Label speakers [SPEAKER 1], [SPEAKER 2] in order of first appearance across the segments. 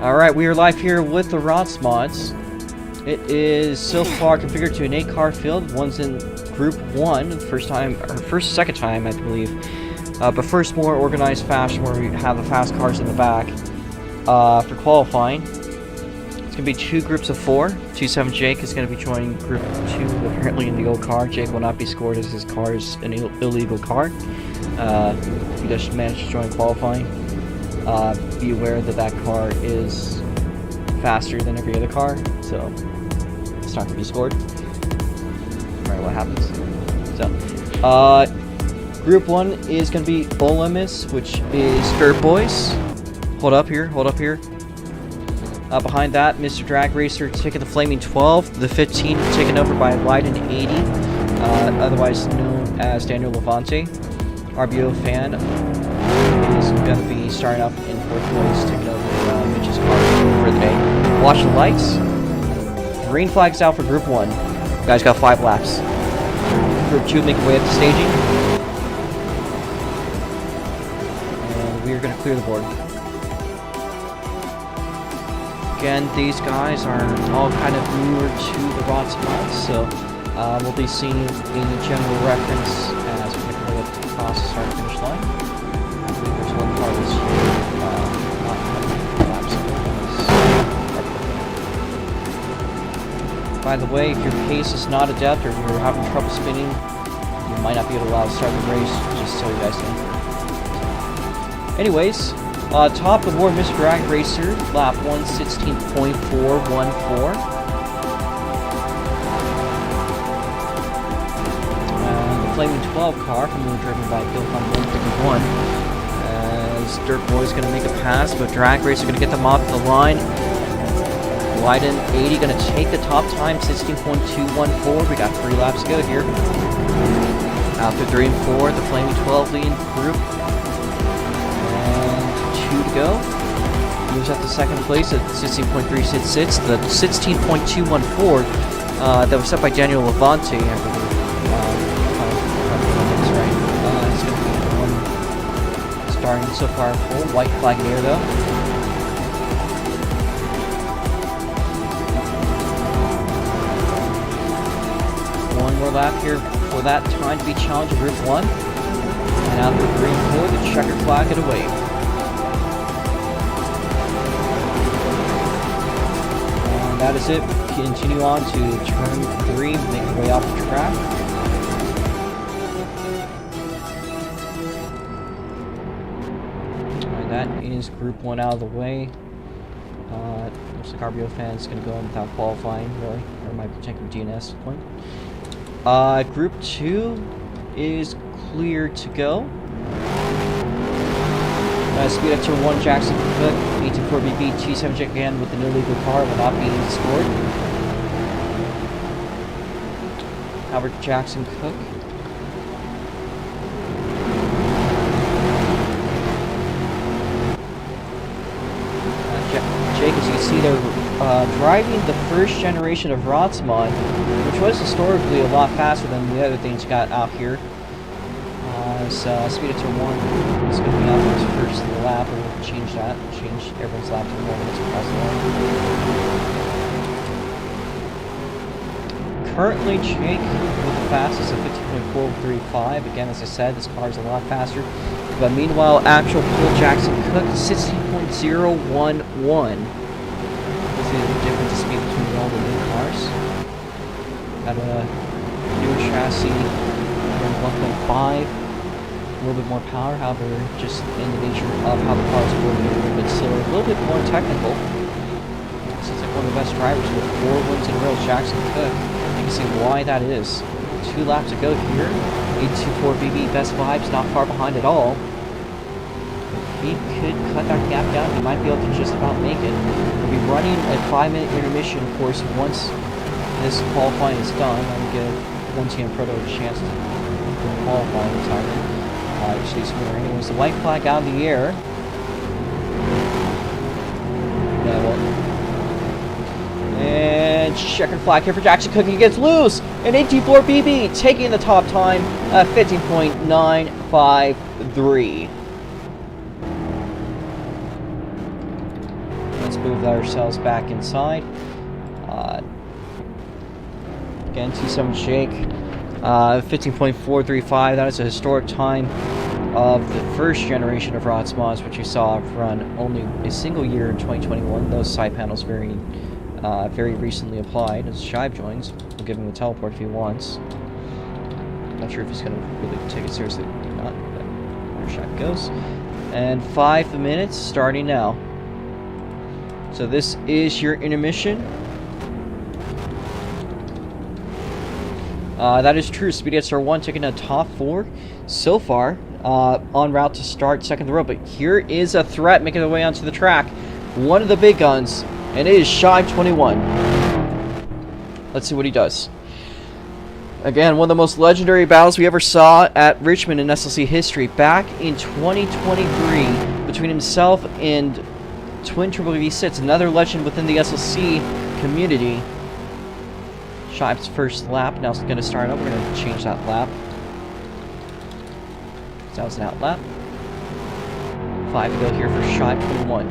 [SPEAKER 1] Alright, we are live here with the ROX mods. It is so far configured to an 8-car field. One's in Group 1, second time, I believe. But first, more organized fashion where we have the fast cars in the back. For qualifying, it's going to be 2 groups of 4. 27 Jake is going to be joining Group 2, apparently in the old car. Jake will not be scored as his car is an illegal car. He just managed to join qualifying. Be aware that that car is faster than every other car, so it's not going to be scored, no matter what happens. So, Group 1 is going to be Olemis, which is Dirt Boys. Hold up here. Behind that, Mr. Drag Racer taking the Flaming 12, the 15 taken over by Leiden 80, otherwise known as Daniel Levante. RBO fan is going to be starting up in 4th place, taking over Mitch's car for the day. Watch the lights. Green flag's out for Group 1. You guys got 5 laps. Group 2 make way up to staging. And we are going to clear the board. Again, these guys are all kind of newer to the ROX mods, so we'll be seeing a general reference as we make our way across the start and finish line. I believe there's one car that's not having laps of. By the way, if your pace is not adept or you're having trouble spinning, you might not be able to allow to start the race, just so you guys know. Anyways, top of the board, Mr. Drag Racer, lap 1:16.414. The Flaming 12 car, formerly driven by Bill on 151. As Dirt Boy's going to make a pass, but Drag Racer going to get them off the line. Leiden 80 going to take the top time, 16.214. We got 3 laps to go here. After 3 and 4, the Flaming 12 leading group. To go. Moves up to 2nd place at 16.366. The 16.214 that was set by Daniel Levante, I believe. It's going to be the one starting so far full. White flag there, though. One more lap here for that time to be challenged in Group 1. And after 3 and 4, the checkered flag it away. That is it. Continue on to turn 3, make your way off the track. Alright, that is Group 1 out of the way. Looks like RBO fans going to go in without qualifying, really. Or might be taking DNS point. Group 2 is clear to go. Speed up to 1 Jackson Cook, 84BB, T7 Jet again with an illegal car will not be scored. Albert Jackson Cook. Jake, as you can see, they're driving the first generation of ROX mod, which was historically a lot faster than the other things you got out here. Speed it to 1. It's going to be out for his first lap. We'll change that. Change everyone's lap to 1 minutes across the line. Currently, Jake with the fastest at 50.435. Again, as I said, this car is a lot faster. But meanwhile, actual Phil Jackson Cook 16.011. This is the difference in speed between all the new cars. Got a newer chassis, 1.5. A little bit more power, however, just in the nature of how the car is working, a little bit slower, a little bit more technical. Seems like one of the best drivers with 4 wins in a row, Jackson Cook. You can see why that is. 2 laps to go here. 824BB, best vibes, not far behind at all. He could cut that gap down. He might be able to just about make it. We'll be running a 5-minute intermission, of course, once this qualifying is done. I'll give 1TM Proto a chance to qualify in time. Actually, anyways, the white flag out of the air. Yeah, well. And checkered flag here for Jackson Cook. He gets loose. And 824BB taking the top time at 15.953. move ourselves back inside. Again, T7 Shake, 15.435. That is a historic time of the first generation of ROX mods, which you saw run only a single year in 2021. Those side panels very recently applied. As Shive joins, we'll give him a teleport if he wants. Not sure if he's going to really take it seriously or not, but there Shive goes. And 5 minutes starting now. So this is your intermission. That is true. Speedy SR1 taking a top 4 so far. En route to start second in the row. But here is a threat making their way onto the track. One of the big guns. And it is Shive 21. Let's see what he does. Again, one of the most legendary battles we ever saw at Richmond in SLC history. Back in 2023, between himself and Twin Triple V6, another legend within the SLC community. Shive's first lap. Now it's going to start up. We're going to change that lap. So that was an out lap. 5 to go here for Shive 21.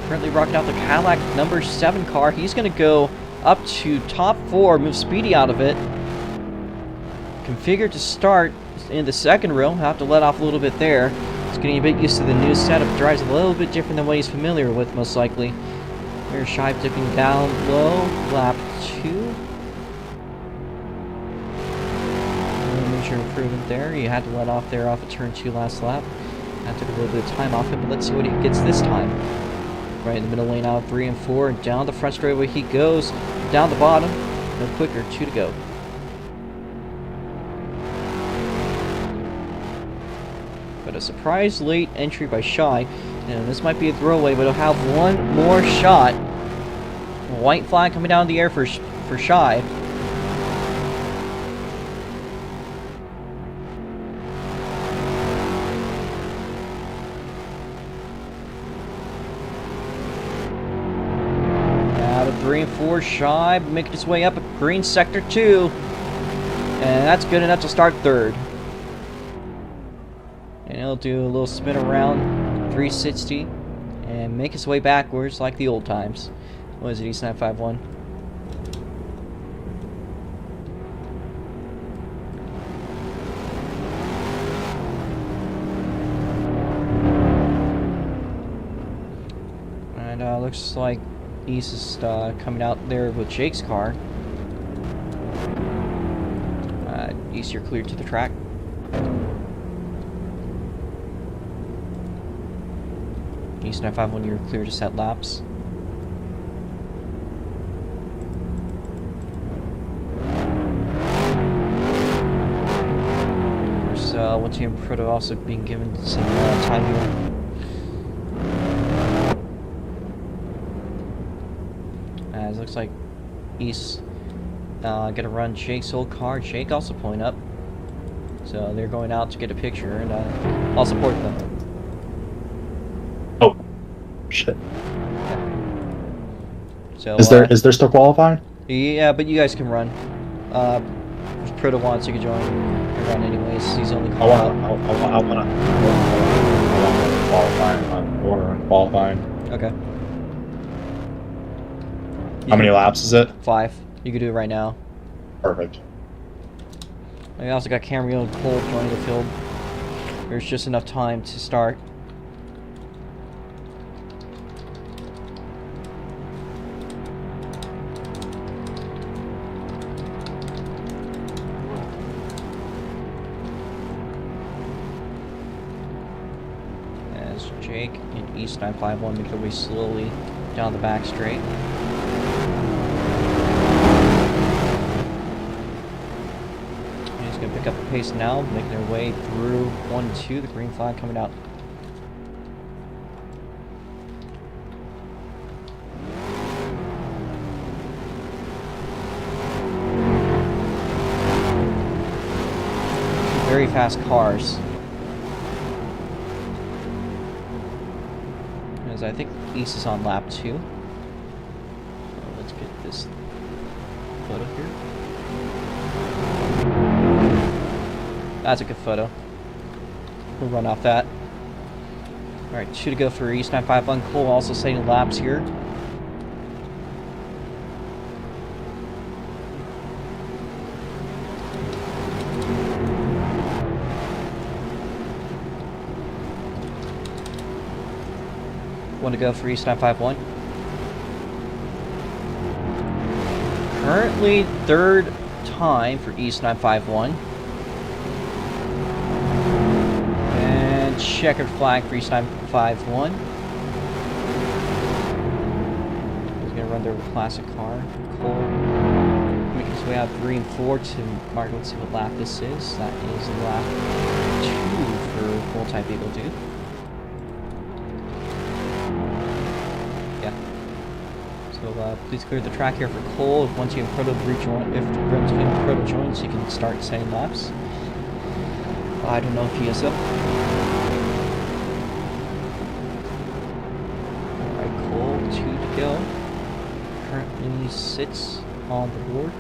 [SPEAKER 1] Currently rocking out the Cadillac number 7 car. He's going to go up to top 4, move Speedy out of it. Configured to start in the second row. Have to let off a little bit there. He's getting a bit used to the new setup. Drives a little bit different than what he's familiar with, most likely. There's Shive dipping down low. Lap 2. Major improvement there. He had to let off there off of turn 2 last lap. That took a little bit of time off him, but let's see what he gets this time. Right in the middle lane out of 3 and 4, and down the front straightaway he goes. Down the bottom, no quicker, 2 to go. But a surprise late entry by Shy, and this might be a throwaway, but he'll have one more shot. White flag coming down in the air for Shy. Out of 3 and 4, Shy making his way up at green sector 2. And that's good enough to start third. And he'll do a little spin around 360 and make his way backwards like the old times. What is it, East 951? And looks like East is coming out there with Jake's car. East, you're cleared to the track. East 951, you're clear to set laps. There's one team Proto also being given some time here. It looks like East gonna run Jake's old car. Jake also pulling up. So they're going out to get a picture, and I'll support them.
[SPEAKER 2] Oh, shit.
[SPEAKER 1] So
[SPEAKER 2] is there still qualifying?
[SPEAKER 1] Yeah, but you guys can run. If Proto wants, you can join and run anyways. He's only
[SPEAKER 2] I want qualifying. I'm ordering qualifying.
[SPEAKER 1] Okay.
[SPEAKER 2] How many laps is it?
[SPEAKER 1] 5. You can do it right now.
[SPEAKER 2] Perfect.
[SPEAKER 1] We also got Camrio and Cole joining the field. There's just enough time to start. As Jake and East 951 make their way slowly down the back straight. Going to pick up the pace now, making their way through 1 and 2, the green flag coming out. Very fast cars. As I think East is on lap 2. So let's get this photo here. That's a good photo. We'll run off that. Alright, 2 to go for East 951. Cole also setting laps here. One to go for East 951. Currently, third time for East 951. And checkered flag for East 951. He's going to run their classic car. Cole making his way out 3 and 4 to mark. Let's see what lap this is. That is lap 2 for multi-vehicle dude. So please clear the track here for Cole. Once you have Proto rejoin, if Proto joins, you can start setting laps. I don't know if he is up. Alright, Cole, 2 to go. Currently sits on the board.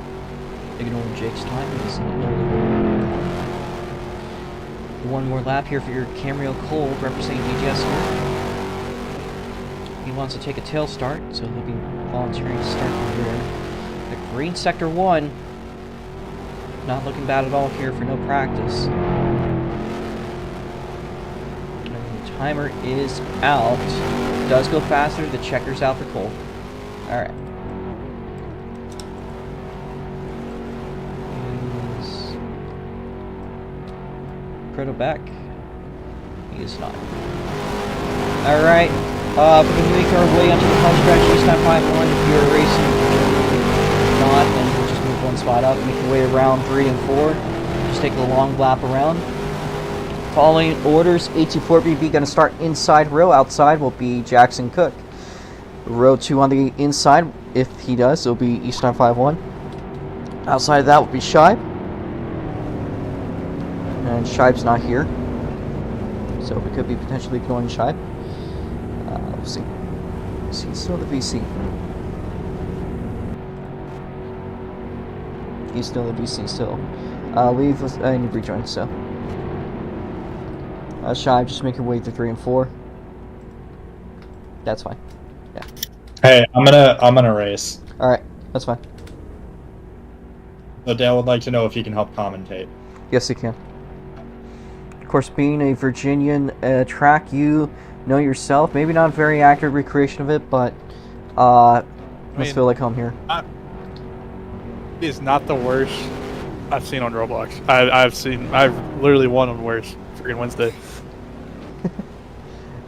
[SPEAKER 1] Ignoring Jake's time. He's in the middle of the board. One more lap here for your Camrio Cole, representing DGS here. He wants to take a tail start, so he'll be volunteering to start from rear. The green sector 1, not looking bad at all here for no practice. And the timer is out. Does go faster. The checker's out for Cole. All right. Is Proto back? He is not. All right. We're going to make our way onto the front stretch, East 951. If you're racing, not, then we'll just move one spot up, make your way around 3 and 4. Just take a long lap around. Following orders, 824BB going to start inside row. Outside will be Jackson Cook. Row 2 on the inside, if he does, it'll be East 951. Outside of that will be Shibe. And Shibe's not here. So we could be potentially ignoring Shibe. We'll see. He's still the VC. He's still the VC, so leave with any rejoin, so. Shibe, just make your way through 3 and 4. That's fine. Yeah.
[SPEAKER 2] Hey, I'm gonna race.
[SPEAKER 1] Alright, that's fine.
[SPEAKER 2] So Dale would like to know if he can help commentate.
[SPEAKER 1] Yes, he can. Of course, being a Virginian track, you know yourself. Maybe not a very accurate recreation of it, but must feel like home here.
[SPEAKER 3] It is not the worst I've seen on Roblox. I've literally won on worse freaking Wednesday.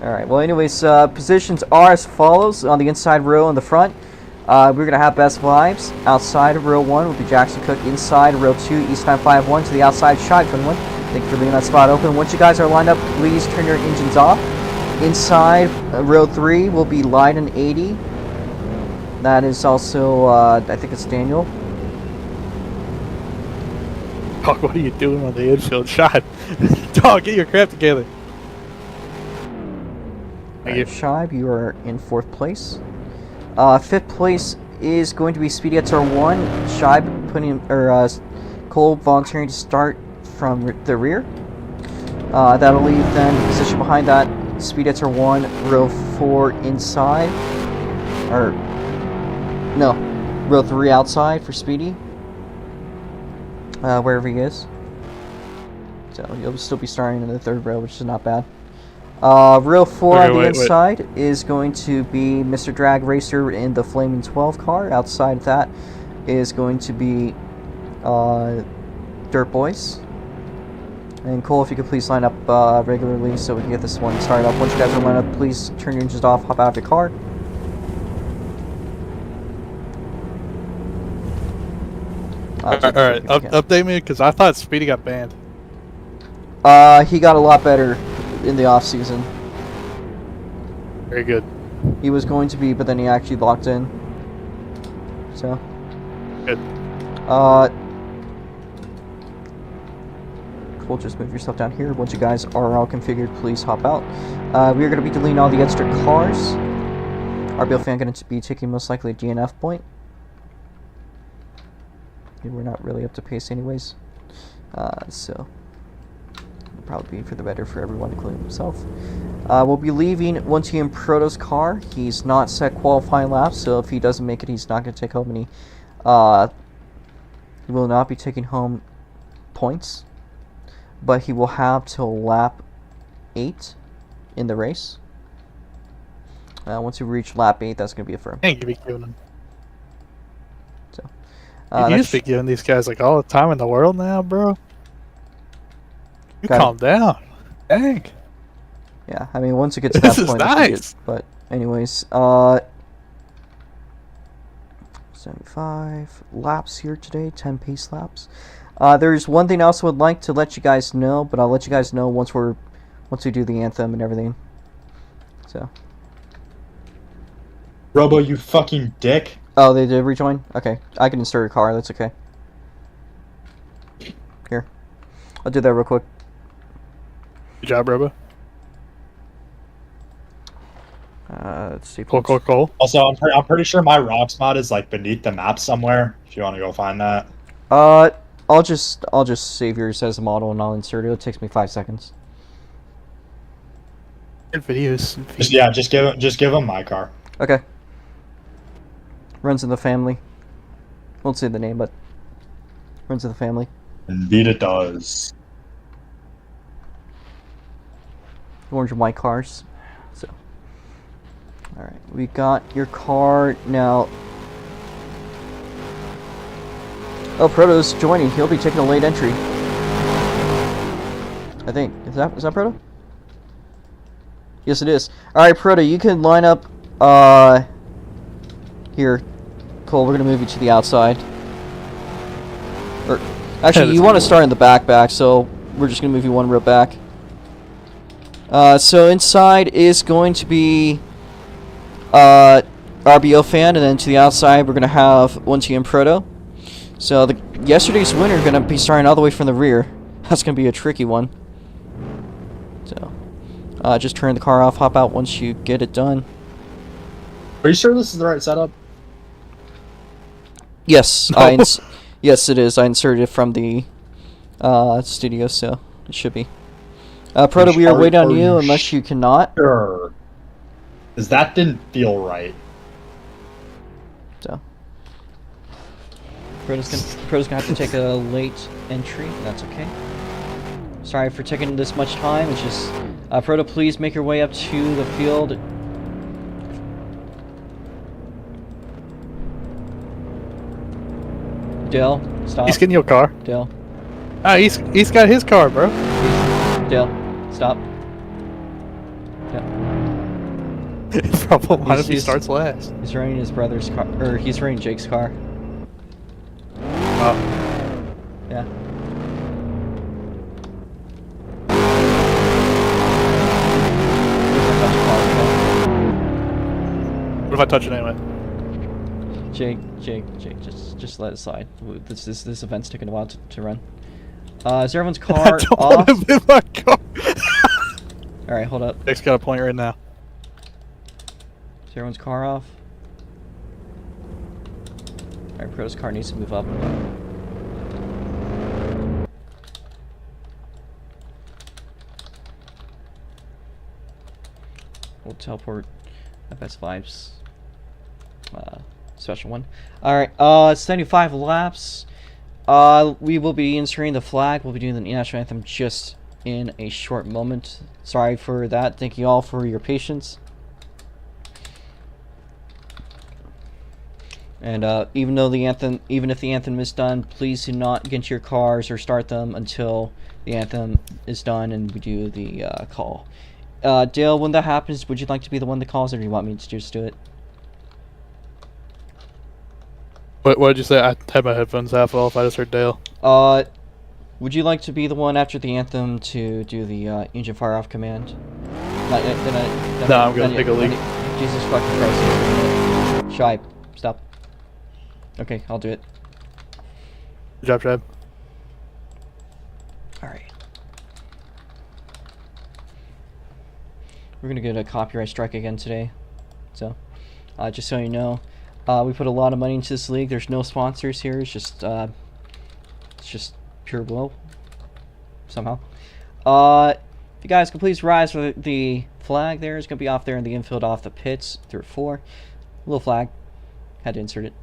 [SPEAKER 1] Alright, well anyways, positions are as follows. On the inside row in the front, we're going to have Best Vibes. Outside of row 1 will be Jackson Cook. Inside row 2, East 951. To the outside, Shibe 21. Thank you for leaving that spot open. Once you guys are lined up, please turn your engines off. Inside row 3 will be Leiden 80. That is also, I think it's Daniel.
[SPEAKER 3] Dog, what are you doing on the infield shot? Dog, get your crap together. Thank you.
[SPEAKER 1] Shibe, you are in 4th place. 5th place is going to be Speedy at turn 1. Shibe putting, Cole volunteering to start from the rear. That'll leave then the position behind that. Speed at turn 1, row 4 inside. Or, no, row 3 outside for Speedy. Wherever he is. So you'll still be starting in the 3rd row, which is not bad. Row 4 on the inside is going to be Mr. Drag Racer in the Flaming 12 car. Outside of that is going to be Dirt Boys. And Cole, if you could please line up regularly so we can get this one started up. Once you guys are lined up, please turn your engines off, hop out of your car.
[SPEAKER 3] Alright, update me, because I thought Speedy got banned.
[SPEAKER 1] He got a lot better in the off season.
[SPEAKER 3] Very good.
[SPEAKER 1] He was going to be, but then he actually locked in. So.
[SPEAKER 3] Good.
[SPEAKER 1] Cool, just move yourself down here. Once you guys are all configured, please hop out. We are going to be deleting all the extra cars. RBL fan going to be taking most likely a DNF point. We're not really up to pace anyways. So. probably be for the better for everyone, including himself. We'll be leaving once he in Proto's car. He's not set qualifying laps, so if he doesn't make it, he's not going to take home any. He will not be taking home points, but he will have till lap 8 in the race. Once we reach lap 8, that's going to be a firm.
[SPEAKER 3] Ain't gonna be giving them.
[SPEAKER 1] So,
[SPEAKER 3] You used to be giving these guys like all the time in the world now, bro. You
[SPEAKER 1] Got
[SPEAKER 3] calm down. Dang.
[SPEAKER 1] yeah, I mean, once it gets to
[SPEAKER 3] This
[SPEAKER 1] that
[SPEAKER 3] is
[SPEAKER 1] point,
[SPEAKER 3] nice.
[SPEAKER 1] but anyways, 75 laps here today, 10 pace laps. There's one thing else I would like to let you guys know, but I'll let you guys know once we do the anthem and everything. So.
[SPEAKER 2] Robo, you fucking dick.
[SPEAKER 1] Oh, they did rejoin? Okay, I can insert a car, that's okay. Here. I'll do that real quick.
[SPEAKER 3] Good job, Robo.
[SPEAKER 1] Let's see.
[SPEAKER 3] Cool.
[SPEAKER 2] Also, I'm pretty sure my ROX mod is like beneath the map somewhere. If you want to go find that.
[SPEAKER 1] I'll just save yours as a model and I'll insert it. It takes me 5 seconds.
[SPEAKER 3] Good videos.
[SPEAKER 2] Just give him my car.
[SPEAKER 1] Okay. Runs in the family. Won't say the name, but runs in the family.
[SPEAKER 2] Indeed it does.
[SPEAKER 1] Orange and white cars. So, all right, we got your car now. Oh, Proto's joining. He'll be taking a late entry. I think is that Proto? Yes, it is. All right, Proto, you can line up. Here, Cole. We're gonna move you to the outside. Or actually, you want to start in the back, so we're just gonna move you one row back. So inside is going to be RBO fan, and then to the outside we're going to have 1T and Proto. So yesterday's winner going to be starting all the way from the rear. That's going to be a tricky one. So just turn the car off, hop out once you get it done.
[SPEAKER 2] Are you sure this is the right setup?
[SPEAKER 1] Yes,
[SPEAKER 3] No.
[SPEAKER 1] Yes, it is. I inserted it from the studio, so it should be. Proto, we are waiting on you unless you cannot.
[SPEAKER 2] Sure. Because that didn't feel right.
[SPEAKER 1] So. Proto's gonna have to take a late entry. That's okay. Sorry for taking this much time. It's just, Proto, please make your way up to the field. Dale, stop.
[SPEAKER 3] He's getting your car.
[SPEAKER 1] Dale.
[SPEAKER 3] Ah, he's got his car, bro.
[SPEAKER 1] Dale, stop.
[SPEAKER 3] Problem if he starts last.
[SPEAKER 1] He's running his brother's car, or he's running Jake's car.
[SPEAKER 3] Oh.
[SPEAKER 1] Yeah.
[SPEAKER 3] What if I touch it anyway?
[SPEAKER 1] Jake, just let it slide. This event's taking a while to run. Is everyone's
[SPEAKER 3] I
[SPEAKER 1] car
[SPEAKER 3] don't
[SPEAKER 1] off?
[SPEAKER 3] want to move my car.
[SPEAKER 1] Alright, hold up.
[SPEAKER 3] Jake's got a point right now.
[SPEAKER 1] Is everyone's car off? Alright, Proto's car needs to move up. We'll teleport at Best Vibes. Special one. Alright, 75 laps. We will be inserting the flag. We'll be doing the national anthem just in a short moment. Sorry for that. Thank you all for your patience. And even if the anthem is done, please do not get into your cars or start them until the anthem is done and we do the call. Dale, when that happens, would you like to be the one that calls, or do you want me to just do it?
[SPEAKER 3] What did you say? I had my headphones half off. I just heard Dale.
[SPEAKER 1] Would you like to be the one after the anthem to do the engine fire off command?
[SPEAKER 3] No, I'm gonna take a leak.
[SPEAKER 1] Jesus fucking Christ. Shy, stop. Okay, I'll do it.
[SPEAKER 3] Good job, Chad.
[SPEAKER 1] Alright. We're gonna get a copyright strike again today. So, just so you know, we put a lot of money into this league. There's no sponsors here. It's just pure will. Somehow. If you guys could please rise for the flag there. It's going to be off there in the infield off the pits through 4. Little flag. Had to insert it.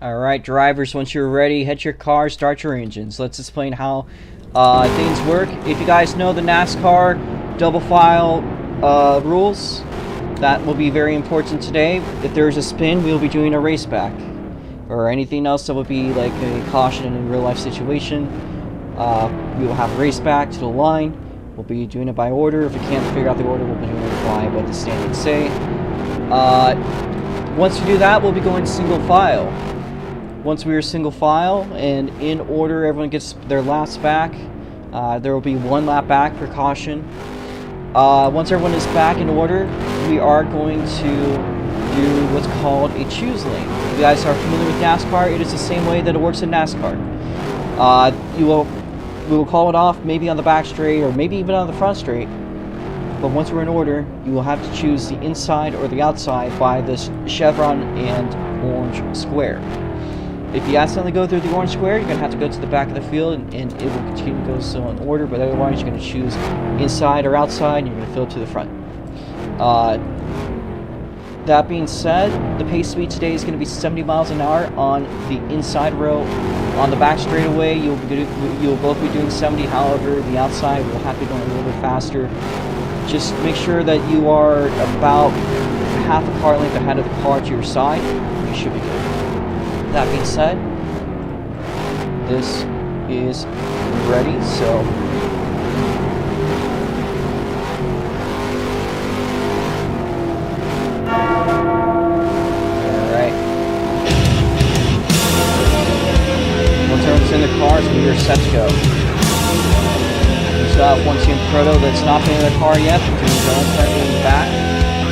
[SPEAKER 1] Alright, drivers, once you're ready, head your car, start your engines. Let's explain how things work. If you guys know the NASCAR double file rules, that will be very important today. If there's a spin, we'll be doing a race back. Or anything else that would be like a caution in a real life situation. We will have a race back to the line. We'll be doing it by order. If we can't figure out the order, we'll be doing it by what the standards say. Once we do that, we'll be going single file. Once we are single file and in order, everyone gets their laps back. There will be 1 lap back for caution. Once everyone is back in order, we are going to do what's called a choose lane. If you guys are familiar with NASCAR, it is the same way that it works in NASCAR. We will call it off maybe on the back straight or maybe even on the front straight. But once we're in order, you will have to choose the inside or the outside by this chevron and orange square. If you accidentally go through the orange square, you're going to have to go to the back of the field and it will continue to go so in order, but otherwise you're going to choose inside or outside and you're going to fill to the front. That being said, the pace speed today is going to be 70 miles an hour on the inside row. On the back straightaway, you'll both be doing 70, however, the outside will have to go a little bit faster. Just make sure that you are about half a car length ahead of the car to your side. You should be good. That being said, this is ready, so alright. Once everyone's in the cars, we are set to go. We still have one team proto that's not been in the car yet, but doing their own currently in the back.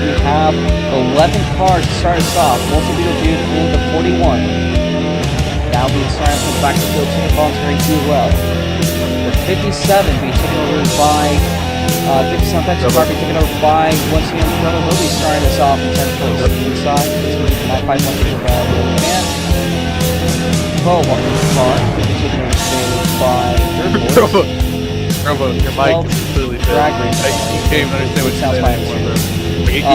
[SPEAKER 1] We have 11 cars to start us off. Multi-beetle dude in the 41. Now being started from the back of the field, Team Voluntary do well. The 57 being taken over by 57 Vector car being taken over by once again Proto. They'll be starting us off in 10th place. Inside, it's going to be 951 taken over by Little Man. 12 car will be taken over today by third place.
[SPEAKER 3] Robo, your mic is clearly dead. You can't even understand what you're saying anymore, bro. You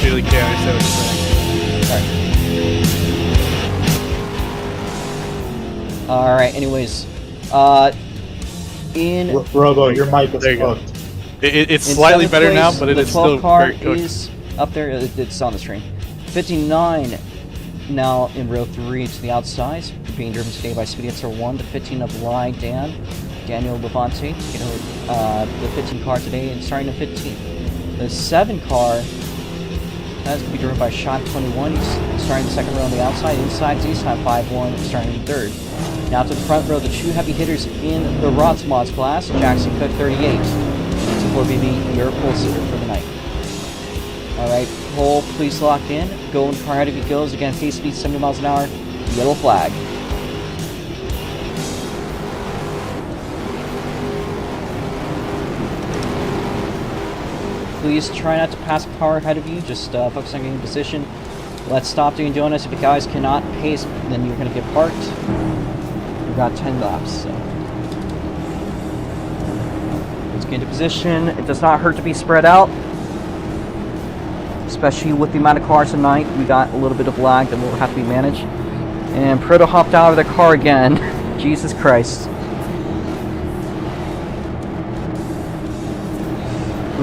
[SPEAKER 3] really can't understand what you're saying.
[SPEAKER 1] Sorry. Alright, anyways. In
[SPEAKER 2] Robo, your mic is
[SPEAKER 3] There you go.
[SPEAKER 2] hooked.
[SPEAKER 3] It's slightly better
[SPEAKER 1] place,
[SPEAKER 3] now, but it is still
[SPEAKER 1] the 12 car
[SPEAKER 3] very cooked.
[SPEAKER 1] is up there. It's on the screen. 59 now in row 3 to the outside, being driven today by Speedy Answer 1. The 15 of Lie Dan, Daniel Levante, the 15 car today and starting at 15. The 7 car that's going to be driven by Shot 21. He's starting the second row on the outside. Inside is East Time 5-1, starting in third. Now to the front row, the 2 heavy hitters in the ROX Mods class, Jackson Cook 38. Will be your pole sitter for the night. Alright, pole, please lock in. Go in car ahead of you goes. Again, pace speed 70 miles an hour. Yellow flag. Please try not to pass the car ahead of you. Just focus on getting position. Let's stop doing donuts. If you guys cannot pace, then you're going to get parked. We've got 10 laps, so. Let's get into position. It does not hurt to be spread out, especially with the amount of cars tonight. We got a little bit of lag that will have to be managed. And Proto hopped out of the car again. Jesus Christ.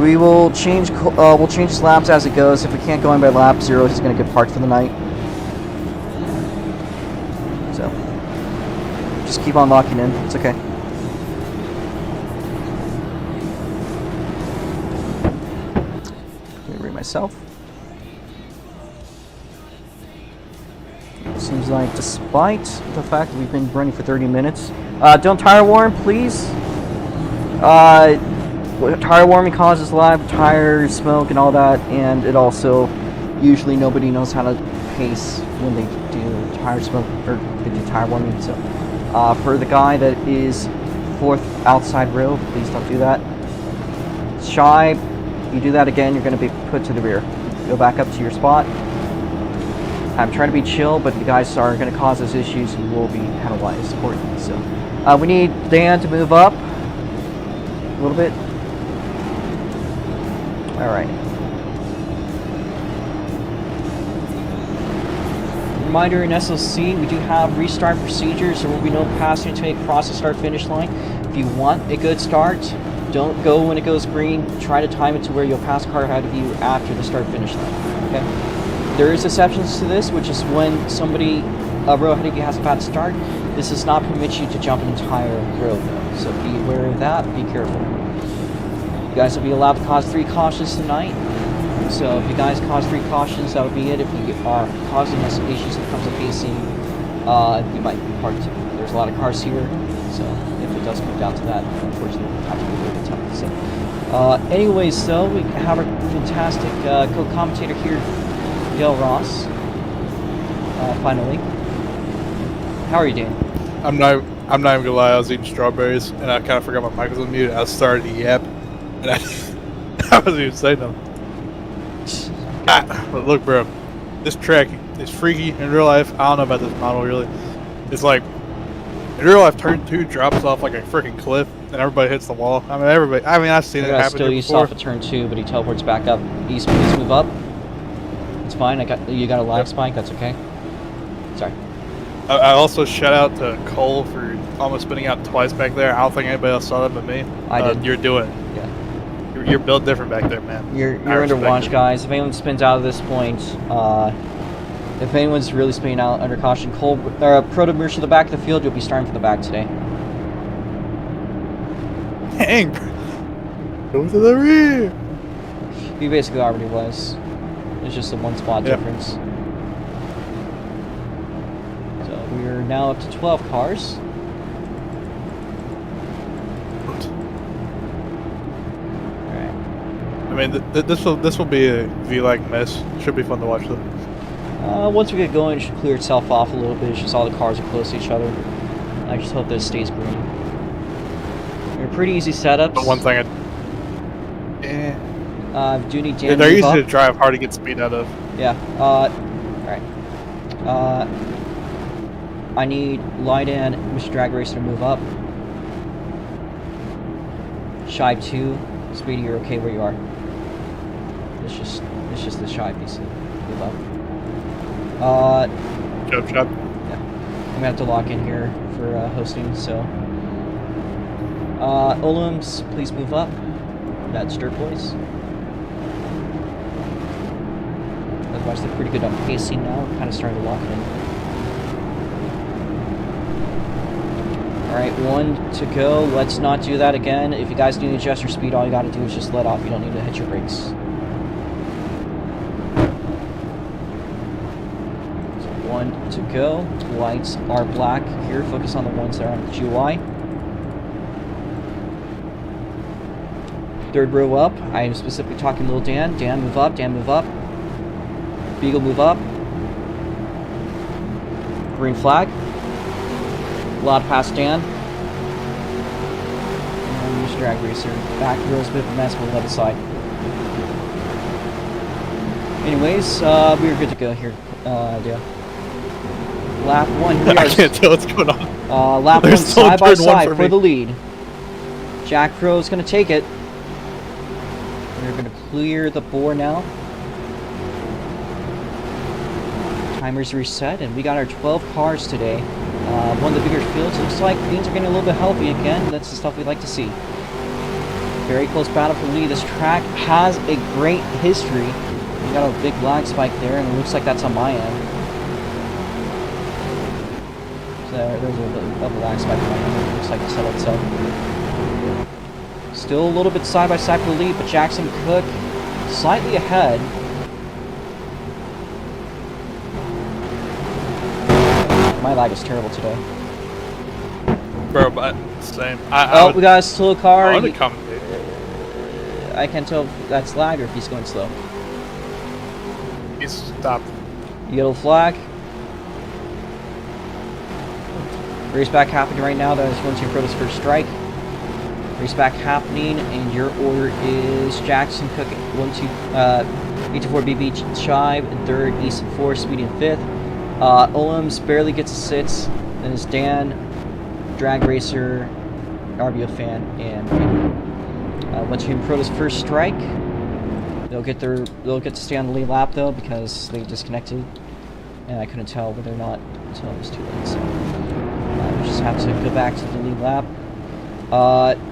[SPEAKER 1] We will change. We'll change his laps as it goes. If we can't go in by lap 0, he's going to get parked for the night. So, just keep on locking in. It's okay. Let me read myself. Seems like, despite the fact that we've been running for 30 minutes, don't tire warm, please. Tire warming causes live tire smoke and all that, and it also usually nobody knows how to pace when they do tire smoke or they do tire warming. So, for the guy that is 4th outside row, please don't do that. Shy, you do that again, you're going to be put to the rear. Go back up to your spot. I'm trying to be chill, but if you guys are going to cause us issues, you will be penalized accordingly. So, we need Dan to move up a little bit. Alright. Reminder, in SLC, we do have restart procedures. There will be no passing until you cross the start-finish line. If you want a good start, don't go when it goes green. Try to time it to where you'll pass a car ahead of you after the start-finish line. Okay? There is exceptions to this, which is when somebody, a row ahead of you, has a bad start. This does not permit you to jump an entire row, though. So be aware of that. Be careful. You guys will be allowed to cause 3 cautions tonight. So if you guys cause 3 cautions, that would be it. If you are causing us issues when it comes to pacing, you might be parked. There's a lot of cars here, so if it does come down to that, unfortunately, we'll have to be a little bit tough. So, anyways, though, we have our fantastic co-commentator here, Del Ross. Finally, how are you doing?
[SPEAKER 3] I'm not even gonna lie. I was eating strawberries, and I kind of forgot my mic was on mute. I started to yap, and I wasn't even saying nothing. But look, bro, this track is freaky in real life. I don't know about this model really. It's like in real life, turn 2 drops off like a freaking cliff, and everybody hits the wall. I mean, everybody. I mean, I've seen it happen
[SPEAKER 1] still east
[SPEAKER 3] before.
[SPEAKER 1] off of turn 2, but he teleports back up. East, please move up. It's fine. You got a lag spike. That's okay. Sorry.
[SPEAKER 3] I also shout out to Cole for almost spinning out twice back there. I don't think anybody else saw that but me.
[SPEAKER 1] I did.
[SPEAKER 3] You're doing.
[SPEAKER 1] Yeah.
[SPEAKER 3] You're built different back there, man.
[SPEAKER 1] You're under watch, guys. If anyone spins out at this point, if anyone's really spinning out under caution, Cole, Proto moves to the back of the field. You'll be starting from the back today.
[SPEAKER 3] Dang, go to the rear.
[SPEAKER 1] He basically already was. It's just a 1 spot difference. So we're now up to 12 cars.
[SPEAKER 3] I mean, this will be a V-like mess. Should be fun to watch though.
[SPEAKER 1] Once we get going, it should clear itself off a little bit. It's just all the cars are close to each other. I just hope that it stays green. They're pretty easy setups.
[SPEAKER 3] But one thing
[SPEAKER 1] do need Dan
[SPEAKER 3] they're
[SPEAKER 1] to move
[SPEAKER 3] easy
[SPEAKER 1] up.
[SPEAKER 3] to drive, hard to get speed out of.
[SPEAKER 1] Yeah. Alright. I need Lydan, Mr. Drag Racer to move up. Shy 2, Speedy, you're okay where you are. It's just the Shy piece. Move up.
[SPEAKER 3] Jump shot.
[SPEAKER 1] Yeah. I'm gonna have to lock in here for hosting, so. Olums, please move up. That's Dirt Boys. Otherwise, they're pretty good on pacing now. We're kind of starting to lock it in. Alright, 1 to go. Let's not do that again. If you guys need to adjust your speed, all you gotta do is just let off. You don't need to hit your brakes. So 1 to go. Lights are black here. Focus on the ones that are on the GUI. 3rd row up. I am specifically talking Little Dan. Dan, move up. Dan, move up. Beagle, move up. Green flag. Loud past Dan. And Mr. Drag Racer. Back row's a bit of a mess, we'll let it slide. Anyways, we are good to go here, Dale. Lap 1, we
[SPEAKER 3] I can't tell what's going on.
[SPEAKER 1] lap 1
[SPEAKER 3] There's still
[SPEAKER 1] side by
[SPEAKER 3] turn 1
[SPEAKER 1] side
[SPEAKER 3] for
[SPEAKER 1] for
[SPEAKER 3] me.
[SPEAKER 1] the lead. Jack Pro is going to take it. We're going to clear the board now. Timers reset, and we got our 12 cars today. One of the bigger fields. Looks like things are getting a little bit healthy again. That's the stuff we like to see. Very close battle for lead. This track has a great history. We got a big lag spike there, and it looks like that's on my end. So there's a little bit of a lag spike on my end. It looks like to settle itself. Still a little bit side by side for the lead, but Jackson Cook slightly ahead. My lag is terrible today.
[SPEAKER 3] Bro, but same.
[SPEAKER 1] We got a slow car.
[SPEAKER 3] I
[SPEAKER 1] can't tell if that's lag or if he's going slow.
[SPEAKER 3] He's stopped.
[SPEAKER 1] Yellow flag. Race back happening right now. That is going to Proto's first strike. Race back happening, and your order is Jackson Cook 824 BB Chive in third, Easton 4, Speedy in fifth. Olams barely gets a sits. Then it's Dan, Drag Racer, RBO Fan, and once you Proto's first strike, they'll get to stay on the lead lap though because they disconnected, and I couldn't tell whether or not until it was too late. So we just have to go back to the lead lap.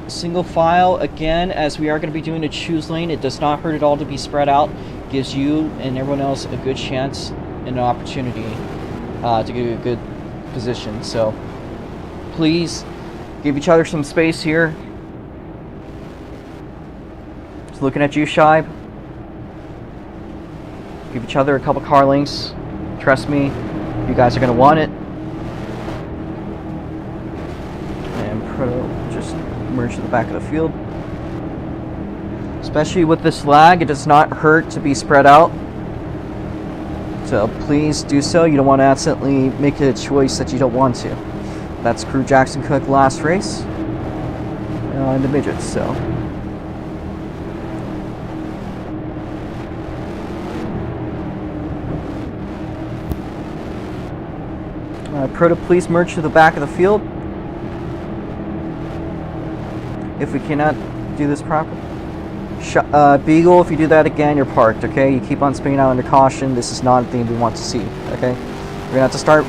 [SPEAKER 1] Single file again, as we are going to be doing a choose lane. It does not hurt at all to be spread out. Gives you and everyone else a good chance and an opportunity to get a good position. So please give each other some space here. Just looking at you, Shibe. Give each other a couple car lengths. Trust me, you guys are going to want it. And Proto just merge to the back of the field. Especially with this lag, it does not hurt to be spread out. So please do so. You don't want to accidentally make a choice that you don't want to. That's Crew Jackson Cook last race in the midgets. So Proto, please merge to the back of the field. If we cannot do this properly. Beagle, if you do that again, you're parked, okay? You keep on spinning out under caution. This is not a thing we want to see, okay? We're gonna have to start,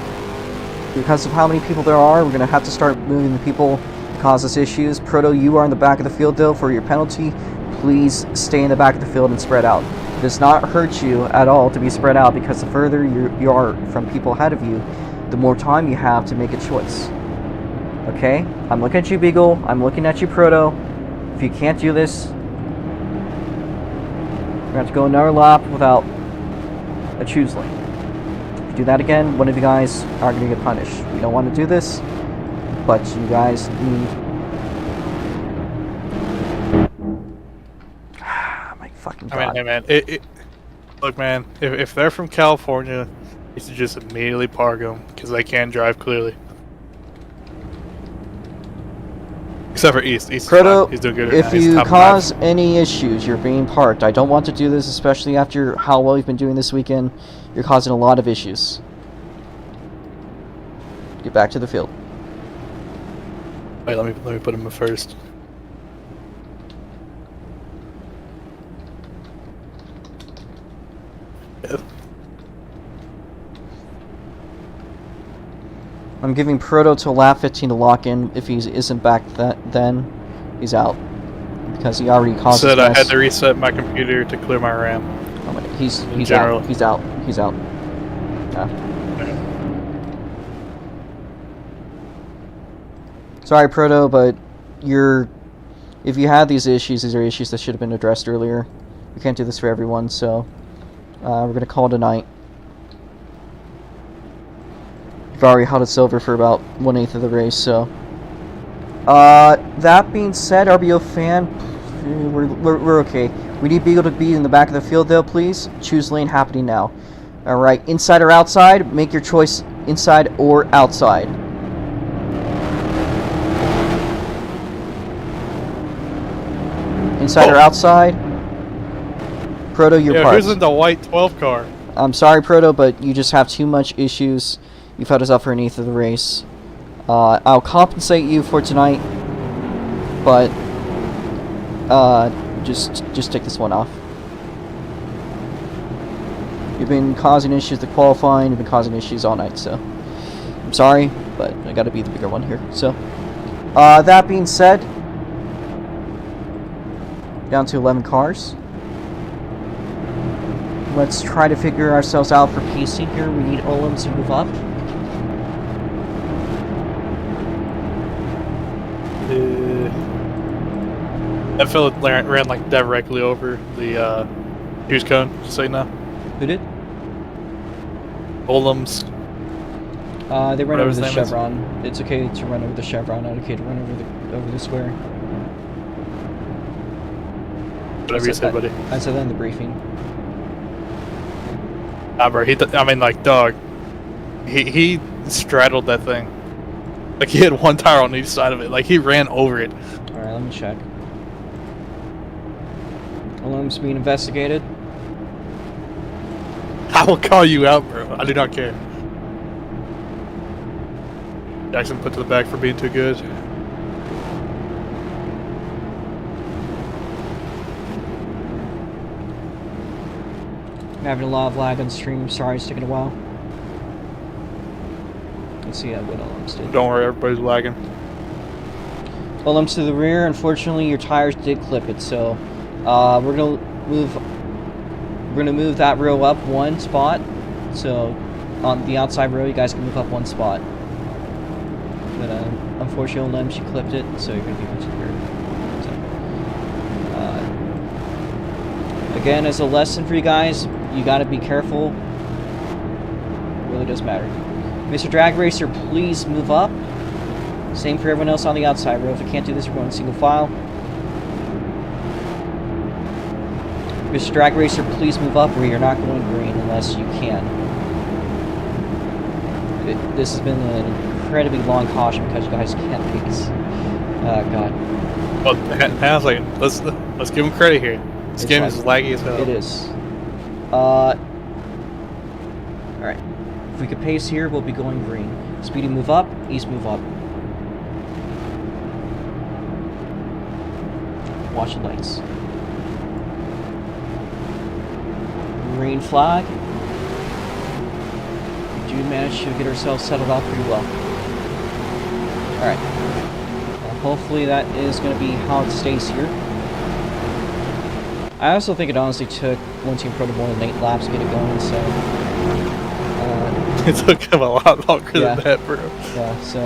[SPEAKER 1] because of how many people there are, we're gonna have to start moving the people that cause us issues. Proto, you are in the back of the field though for your penalty. Please stay in the back of the field and spread out. It does not hurt you at all to be spread out, because the further you are from people ahead of you, the more time you have to make a choice. Okay? I'm looking at you, Beagle. I'm looking at you, Proto. If you can't do this, we're going to have to go another lap without a choose lane. If you do that again, one of you guys are going to get punished. We don't want to do this, but you guys need... My fucking God.
[SPEAKER 3] I mean, hey man, look man, if they're from California, you should just immediately park them, because they can drive clearly. Except for East.
[SPEAKER 1] Proto,
[SPEAKER 3] he's doing good.
[SPEAKER 1] if you cause any issues, you're being parked. I don't want to do this, especially after how well you've been doing this weekend. You're causing a lot of issues. Get back to the field.
[SPEAKER 3] Wait, let me put him in first. Yeah.
[SPEAKER 1] I'm giving Proto till lap 15 to lock in. If he isn't back then he's out, because he already caused.
[SPEAKER 3] Said I had to reset my computer to clear my RAM.
[SPEAKER 1] Oh my, he's
[SPEAKER 3] general.
[SPEAKER 1] out. He's out. He's out. Sorry, Proto, but if you had these are issues that should have been addressed earlier. We can't do this for everyone, so we're gonna call it a night. We've already held it silver for about 1/8 of the race, so. That being said, RBO fan, we're okay. We need Beagle to be in the back of the field though, please. Choose lane happening now. Alright, inside or outside, make your choice inside or outside. Inside or outside? Proto, you're parked.
[SPEAKER 3] Who's in the white 12 car?
[SPEAKER 1] I'm sorry, Proto, but you just have too much issues. You've held us up for 1/8 of the race. I'll compensate you for tonight, but just take this one off. You've been causing issues with qualifying, you've been causing issues all night, so I'm sorry, but I gotta be the bigger one here. So, that being said, down to 11 cars. Let's try to figure ourselves out for PC here. We need Olam to move up.
[SPEAKER 3] That fella ran like directly over the juice cone, just so you know.
[SPEAKER 1] Who did?
[SPEAKER 3] Olam's.
[SPEAKER 1] They ran over
[SPEAKER 3] Whatever
[SPEAKER 1] the
[SPEAKER 3] his name is.
[SPEAKER 1] chevron. It's okay to run over the chevron, not okay to run over the square.
[SPEAKER 3] Whatever you said, buddy.
[SPEAKER 1] I said that in the briefing.
[SPEAKER 3] Nah, bro. I mean, like, dog. He straddled that thing. Like, he had one tire on each side of it. Like, he ran over it.
[SPEAKER 1] Alright, let me check. Alarm's being investigated.
[SPEAKER 3] I will call you out, bro. I do not care. Jackson put to the back for being too good.
[SPEAKER 1] I'm having a lot of lag on stream. Sorry, it's taking a while. Let's see what Alarm's did.
[SPEAKER 3] Don't worry, everybody's lagging.
[SPEAKER 1] Alarm's to the rear. Unfortunately, your tires did clip it, so we're gonna move that row up one spot. So on the outside row, you guys can move up one spot. But unfortunately, she clipped it, so you're gonna be much here. So, again, as a lesson for you guys, you gotta be careful. It really does matter. Mr. Drag Racer, please move up. Same for everyone else on the outside row. If you can't do this, we're going single file. Mr. Drag Racer, please move up, or you're not going green unless you can. This has been an incredibly long caution because you guys can't pace. God.
[SPEAKER 3] Well, hang on a second. Let's give him credit here. This game is laggy as hell.
[SPEAKER 1] It is. Alright. If we could pace here, we'll be going green. Speedy move up, east move up. Watch the lights. Green flag. We do manage to get ourselves settled out pretty well. Alright. Hopefully that is going to be how it stays here. I also think it honestly took one Team Pro to more than 8 laps to get it going, so...
[SPEAKER 3] It took him a lot longer
[SPEAKER 1] yeah.
[SPEAKER 3] than that, bro.
[SPEAKER 1] Yeah, so...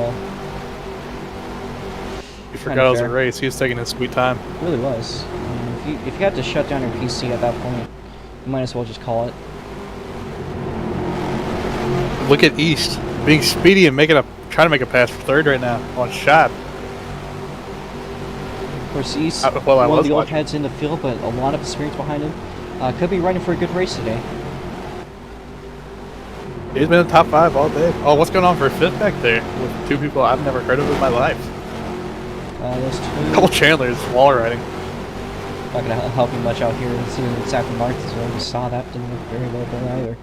[SPEAKER 3] You forgot it was a race. He was taking his sweet time.
[SPEAKER 1] It really was. I mean, if you had to shut down your PC at that point, you might as well just call it.
[SPEAKER 3] Look at East being speedy and trying to make a pass for third right now on shot.
[SPEAKER 1] Of course, East,
[SPEAKER 3] well,
[SPEAKER 1] one of the old heads in the field, but a lot of experience behind him. Could be running for a good race today.
[SPEAKER 3] He's been in the top 5 all day. Oh, what's going on for a fifth back there with 2 people I've never heard of in my life?
[SPEAKER 1] Those two.
[SPEAKER 3] Cole Chandler's wall riding.
[SPEAKER 1] Not gonna help you much out here. Seeing exactly marked as well. We saw that didn't look very well done either.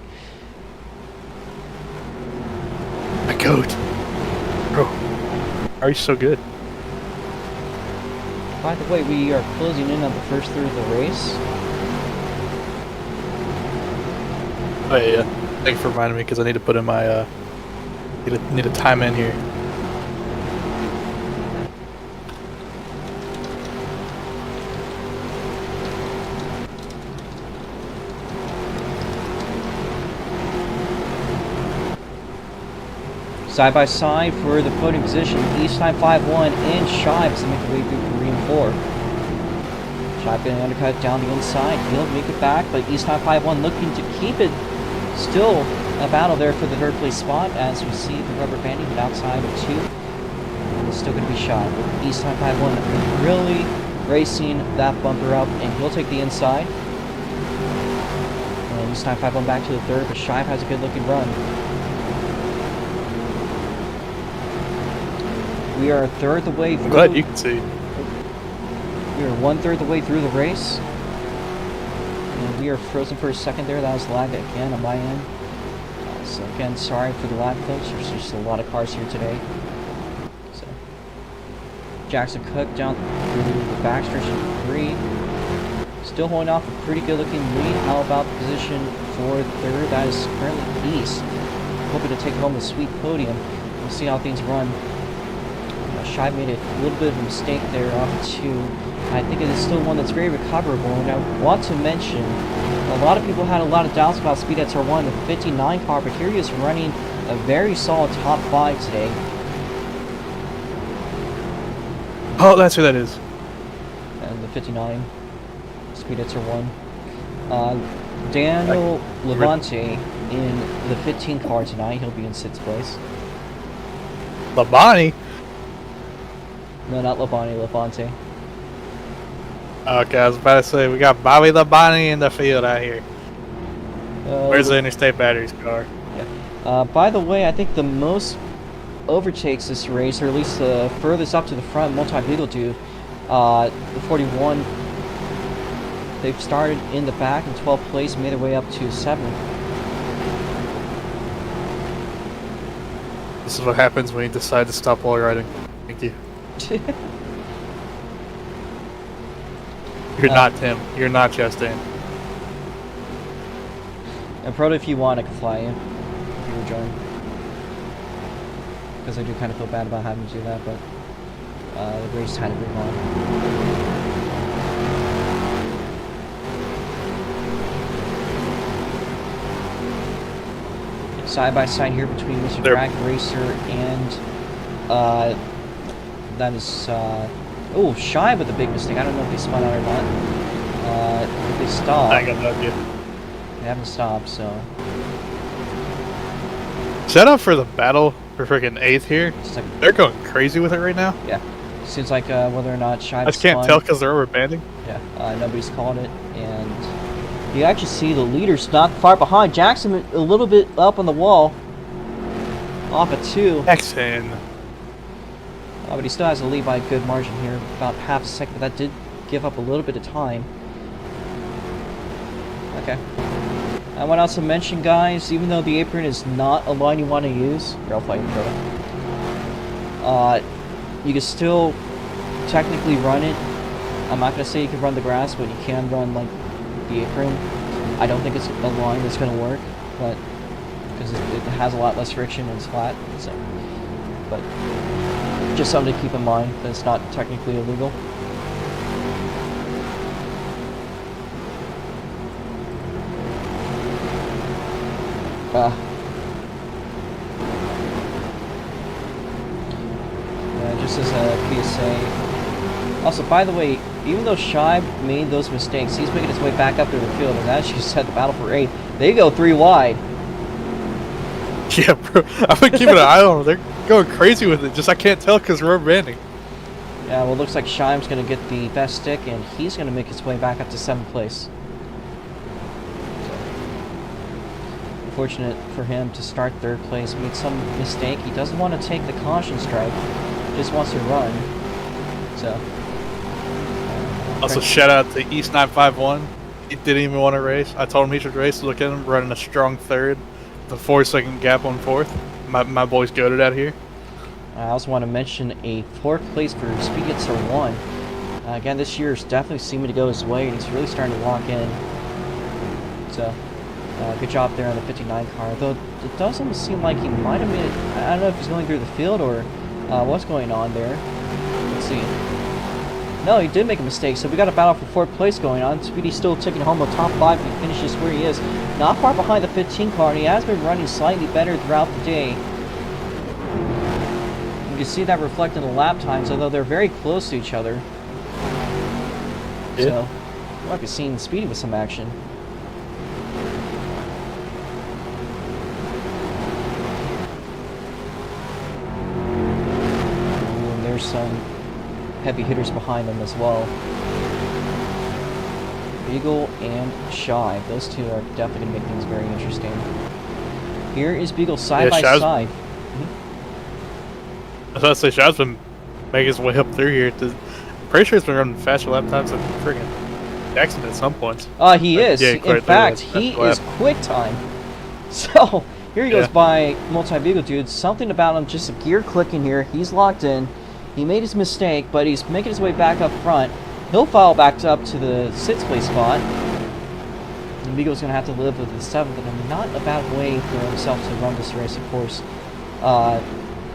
[SPEAKER 3] My goat. Bro, are you so good?
[SPEAKER 1] By the way, we are closing in on the first third of the race.
[SPEAKER 3] Oh yeah. Thanks for reminding me because I need to put in my need to time in here.
[SPEAKER 1] Side by side for the podium position, East time 5-1 and Shives to make the way through Green 4. Shive getting undercut down the inside, he'll make it back, but East time 5-1 looking to keep it. Still a battle there for the third place spot as we see the rubber banding outside of 2. And it's still going to be Shive. East time 5-1 really racing that bumper up, and he'll take the inside. And East time 5-1 back to the third, but Shive has a good looking run. We are a third the way through.
[SPEAKER 3] I'm glad you can see.
[SPEAKER 1] We are 1/3 the way through the race. And we are frozen for a second there. That was lag again on my end. So again, sorry for the lag, folks. There's just a lot of cars here today. So Jackson Cook down through the backstretch of 3. Still holding off a pretty good looking lead. How about the position for third? That is currently East. Hoping to take home the sweet podium. We'll see how things run. Shive made a little bit of a mistake there off 2. I think it is still one that's very recoverable. And I want to mention, a lot of people had a lot of doubts about speed at Turn 1 in the 59 car, but here he is running a very solid top 5 today.
[SPEAKER 3] Oh, that's who that is.
[SPEAKER 1] And the 59 speed at Turn 1. Daniel Levante in the 15 car tonight. He'll be in 6th place.
[SPEAKER 3] Labani?
[SPEAKER 1] No, not Labani, Levante.
[SPEAKER 3] Okay, I was about to say, we got Bobby Labani in the field out here. Where's the Interstate Batteries car?
[SPEAKER 1] Yeah. By the way, I think the most overtakes this race, or at least the furthest up to the front, multi-vehicle dude, the 41, they've started in the back in 12th place, made their way up to 7th.
[SPEAKER 3] This is what happens when you decide to stop wall riding. Thank you. You're not Tim. You're not Chastain.
[SPEAKER 1] And Proto, if you want, I can fly you. If you rejoin. Because I do kind of feel bad about having to do that, but the race had to move on. Side by side here between Mr. Drag Racer and that is oh, Shy with a big mistake. I don't know if they spun out or not. If they stopped.
[SPEAKER 3] I got no idea.
[SPEAKER 1] They haven't stopped, so.
[SPEAKER 3] Shout out for the battle for freaking 8th here.
[SPEAKER 1] Like,
[SPEAKER 3] they're going crazy with it right now.
[SPEAKER 1] Yeah. Seems like whether or not Shy.
[SPEAKER 3] I just can't tell because they're overbanding.
[SPEAKER 1] Yeah. Nobody's called it, and you actually see the leaders not far behind. Jackson a little bit up on the wall. Off at 2.
[SPEAKER 3] Jackson.
[SPEAKER 1] But he still has a lead by a good margin here, about half a second, but that did give up a little bit of time. Okay. I want to also mention, guys, even though the apron is not a line you want to use, here, I'll fight you, you can still technically run it. I'm not going to say you can run the grass, but you can run, like, the apron. I don't think it's a line that's going to work, but because it has a lot less friction and it's flat, so, but just something to keep in mind that it's not technically illegal. Just as a PSA. Also, by the way, even though Shive made those mistakes, he's making his way back up to the field, and as you said, the battle for 8th, they go 3 wide.
[SPEAKER 3] Yeah, bro. I've been keeping an eye on them. They're going crazy with it. Just I can't tell because we're banding.
[SPEAKER 1] Yeah, well, it looks like Shime's going to get the best stick, and he's going to make his way back up to 7th place. Unfortunate for him to start 3rd place. Made some mistake. He doesn't want to take the caution strike. Just wants to run. So.
[SPEAKER 3] Also, shout out to East 951. He didn't even want to race. I told him he should race. Look at him running a strong 3rd. The 4-second gap on 4th. My boy's goated out here.
[SPEAKER 1] I also want to mention a 4th place for Speedy at Turn 1. Again, this year is definitely seeming to go his way, and he's really starting to lock in. So, good job there on the 59 car. Though it does almost seem like he might have made it. I don't know if he's going through the field or what's going on there. Let's see. No, he did make a mistake, so we got a battle for 4th place going on. Speedy's still taking home the top 5 if he finishes where he is. Not far behind the 15 car, and he has been running slightly better throughout the day. You can see that reflected in the lap times, although they're very close to each other. Yeah. So, we might be seeing Speedy with some action. Ooh, and there's some heavy hitters behind them as well. Beagle and Shy. Those two are definitely going to make things very interesting. Here is Beagle side by side.
[SPEAKER 3] I was about to say, Shy's been making his way up through here. I'm pretty sure he's been running faster lap times than friggin' Jackson at some points.
[SPEAKER 1] He is. Yeah, in fact, he is quick time. So, here he goes by multi-vehicle dude. Something about him, just a gear clicking here. He's locked in. He made his mistake, but he's making his way back up front. He'll follow back up to the 6th place spot. And Beagle's going to have to live with the 7th, and not a bad way for himself to run this race, of course.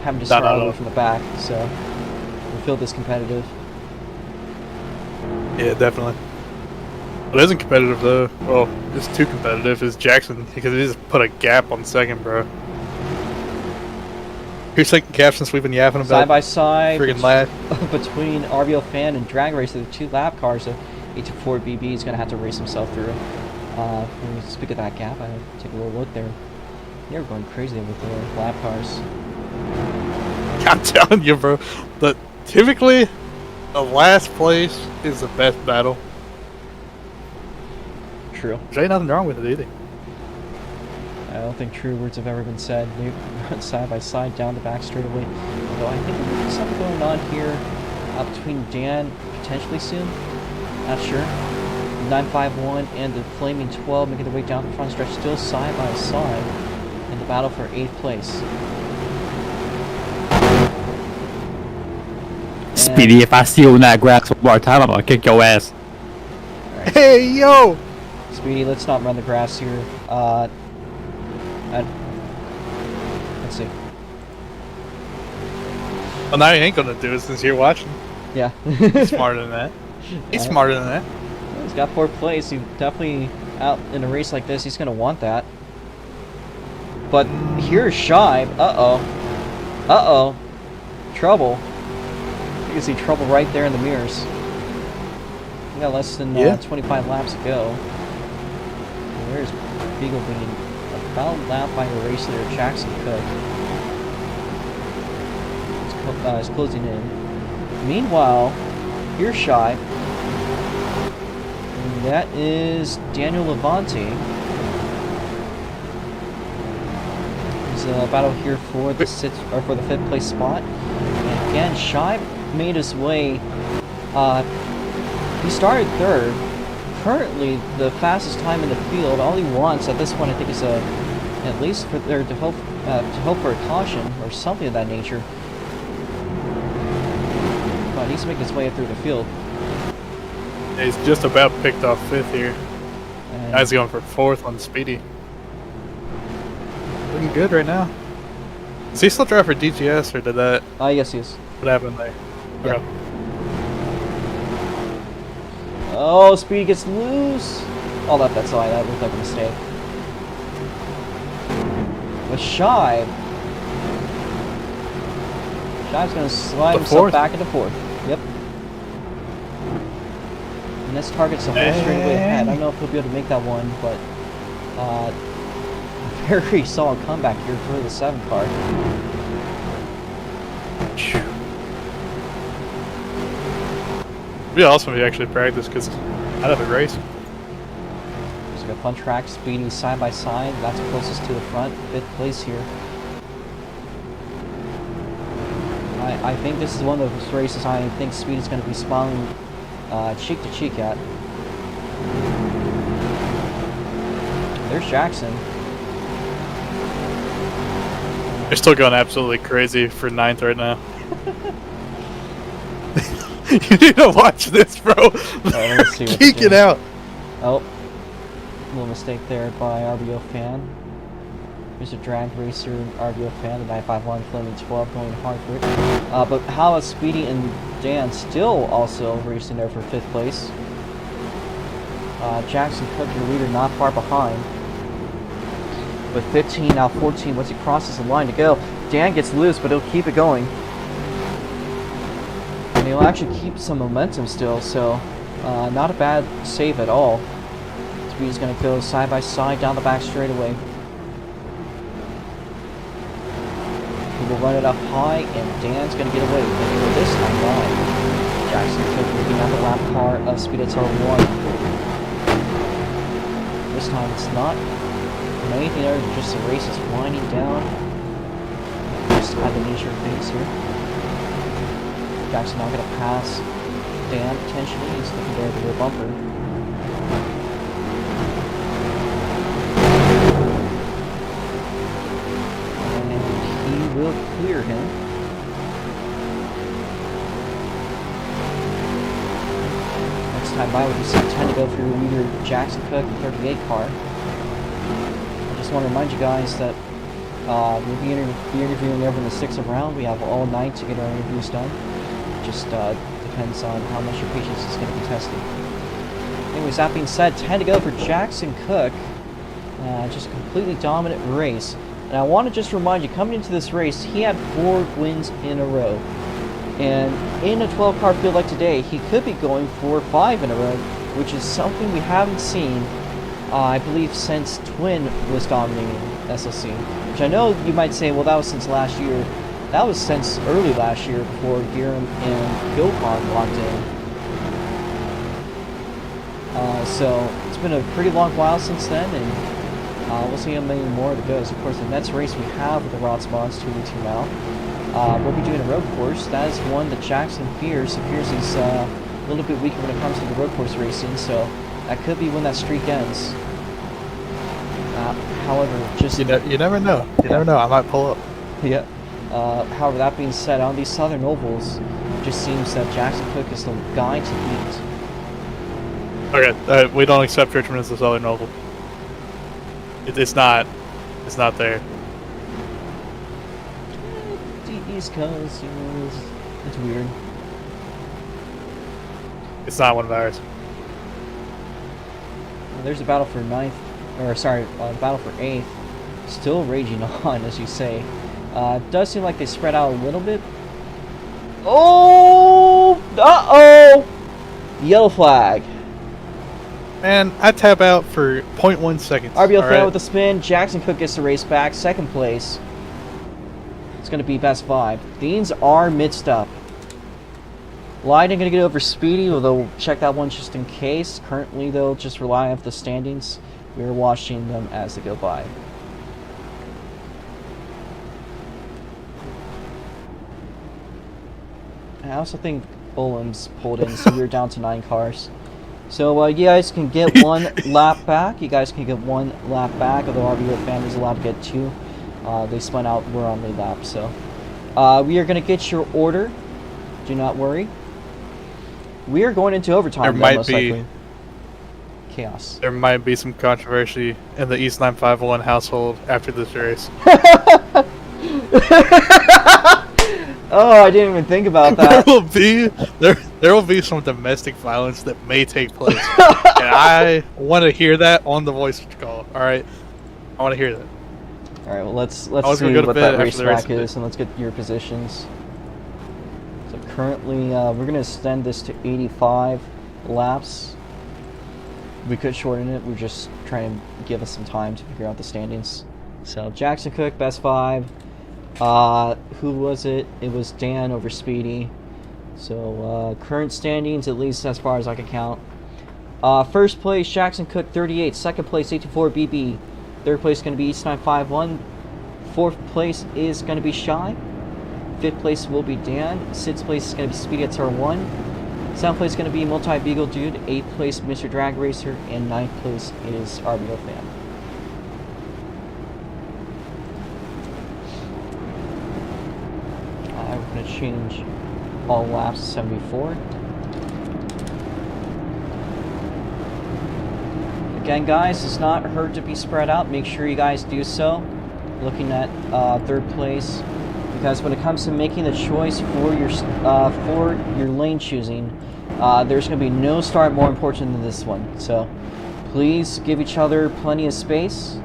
[SPEAKER 1] Having to start all the way from the back, so we feel this competitive.
[SPEAKER 3] Yeah, definitely. What isn't competitive though, well, it's too competitive, is Jackson, because he just put a gap on 2nd, bro. Here's 2nd gap since we've been yapping about
[SPEAKER 1] Side by side,
[SPEAKER 3] friggin' lad.
[SPEAKER 1] between RBO Fan and Drag Racer, the 2 lap cars. So 824 BB is going to have to race himself through. When we speak of that gap, I take a little look there. They're going crazy with the lap cars.
[SPEAKER 3] I'm telling you, bro. Typically, the last place is the best battle.
[SPEAKER 1] True.
[SPEAKER 3] There ain't nothing wrong with it either.
[SPEAKER 1] I don't think true words have ever been said. They run side by side down the back straightaway. Although I think there's something going on here between Dan potentially soon. Not sure. 951 and the Flaming 12 making their way down the front stretch, still side by side in the battle for 8th place.
[SPEAKER 4] Speedy, if I see you in that grass one more time, I'm gonna kick your ass.
[SPEAKER 1] Right.
[SPEAKER 3] Hey, yo!
[SPEAKER 1] Speedy, let's not run the grass here. Let's see.
[SPEAKER 3] Well, now you ain't gonna do it since you're watching.
[SPEAKER 1] Yeah.
[SPEAKER 3] He's smarter than that. He's smarter than that.
[SPEAKER 1] He's got 4th place. He's definitely out in a race like this. He's going to want that. But here's Shive. Uh-oh. Uh-oh. Trouble. You can see trouble right there in the mirrors. We got less than 25 laps to go. And there's Beagle being about a lap by the race there. Jackson Cook. Is closing in. Meanwhile, here's Shive. And that is Daniel Levante. He's a battle here for the 5th place spot. And again, Shive made his way. He started 3rd. Currently, the fastest time in the field. All he wants at this point, I think, is at least for there to hope for a caution or something of that nature. But he's making his way through the field.
[SPEAKER 3] He's just about picked off 5th here.
[SPEAKER 1] And
[SPEAKER 3] Now he's going for 4th on Speedy. Looking good right now. Is he still driving for DGS or did that?
[SPEAKER 1] yes, he is.
[SPEAKER 3] What happened there?
[SPEAKER 1] Yep.
[SPEAKER 3] Okay.
[SPEAKER 1] Oh, Speedy gets loose. Oh, that's all. That looked like a mistake. But Shive's going to slide himself back into 4th. Yep. And this targets the whole straightaway ahead. I don't know if he'll be able to make that one, but very solid comeback here for the 7 car.
[SPEAKER 3] It'd be awesome if you actually practice because I'd have a race.
[SPEAKER 1] There's like a fun track, Speedy side by side. That's closest to the front. 5th place here. I think this is one of those races I think Speedy's going to be smiling cheek to cheek at. There's Jackson.
[SPEAKER 3] They're still going absolutely crazy for 9th right now. You need to watch this, bro.
[SPEAKER 1] Let's see
[SPEAKER 3] Geeking out.
[SPEAKER 1] Oh, little mistake there by RBO Fan. There's a drag racer, RBO Fan, the 951 Flaming 12 going hard for it. But how is Speedy and Dan still also racing there for 5th place? Jackson Cook, your leader, not far behind. With 15, now 14, once he crosses the line to go. Dan gets loose, but he'll keep it going. And he'll actually keep some momentum still, so not a bad save at all. Speedy's going to go side by side down the back straightaway. He will run it up high, and Dan's going to get away. Maybe with this time wide. Jackson Cook looking at the lap car of Speed at 1. This time it's not anything other than just the race is winding down. Just kind of the nature of things here. Jackson now going to pass Dan potentially. He's looking there at the rear bumper. And he will clear him. time by, we just have 10 to go for either Jackson Cook and 38 car. I just want to remind you guys that we'll be interviewing over in the 6th round. We have all night to get our interviews done. Just depends on how much your patience is going to be tested. Anyways, that being said, 10 to go for Jackson Cook. Just a completely dominant race. And I want to just remind you, coming into this race, he had 4 wins in a row. And in a 12-car field like today, he could be going for 5 in a row, which is something we haven't seen, I believe, since Twin was dominating SLC. Which I know you might say, well, that was since last year. That was since early last year before Giram and Gilcon locked in. So it's been a pretty long while since then, and we'll see how many more it goes. Of course, the next race we have with the ROX Mods 2 weeks from now, we'll be doing a road course. That is one that Jackson fears. He fears he's a little bit weaker when it comes to the road course racing, so that could be when that streak ends. However, just...
[SPEAKER 3] You never know. You never know. I might pull up.
[SPEAKER 1] Yeah. However, that being said, on these Southern Ovals, it just seems that Jackson Cook is the guy to beat.
[SPEAKER 3] Okay, we don't accept Richmond as the Southern Oval. It's not there.
[SPEAKER 1] The East Coast, you know, it's weird.
[SPEAKER 3] It's not one of ours.
[SPEAKER 1] There's a battle for 9th, or sorry, battle for 8th, still raging on, as you say. It does seem like they spread out a little bit. Oh! Uh-oh! Yellow flag.
[SPEAKER 3] Man, I tap out for 0.1 seconds.
[SPEAKER 1] RBL fan
[SPEAKER 3] right?
[SPEAKER 1] with the spin. Jackson Cook gets the race back. 2nd place. It's going to be best 5. Deans are mixed up. Lighting going to get over Speedy, although check that one just in case. Currently, though, just rely on the standings. We're watching them as they go by. I also think Olam's pulled in, so we're down to 9 cars. So you guys can get 1 lap back. You guys can get 1 lap back, although RBO fan is allowed to get 2. They spun out, we're on lead lap, so. We are going to get your order. Do not worry. We are going into overtime, though, most likely. Chaos.
[SPEAKER 3] There might be some controversy in the East 951 household after this race.
[SPEAKER 1] Oh, I didn't even think about that.
[SPEAKER 3] there will be some domestic violence that may take place, and I want to hear that on the voice call. All right, I want to hear that.
[SPEAKER 1] All right, well let's see
[SPEAKER 3] what
[SPEAKER 1] that race back is, and let's get your positions. So currently, we're gonna extend this to 85 laps. We could shorten it. We're just trying to give us some time to figure out the standings. So Jackson Cook, best 5. Who was it? It was Dan over Speedy. So, current standings, at least as far as I can count. 1st place, Jackson Cook, 38. 2nd place, 84 BB. 3rd place is going to be East 951. 4th place is going to be Shy. 5th place will be Dan. 6th place is going to be Speedy at TR1. 7th place is going to be Multi-Beagle Dude. 8th place, Mr. Drag Racer. And 9th place is RBO Fan. I'm going to change all laps to 74. Again, guys, it's not hurt to be spread out. Make sure you guys do so. Looking at 3rd place, because when it comes to making the choice for your lane choosing, there's going to be no start more important than this one. So please give each other plenty of space.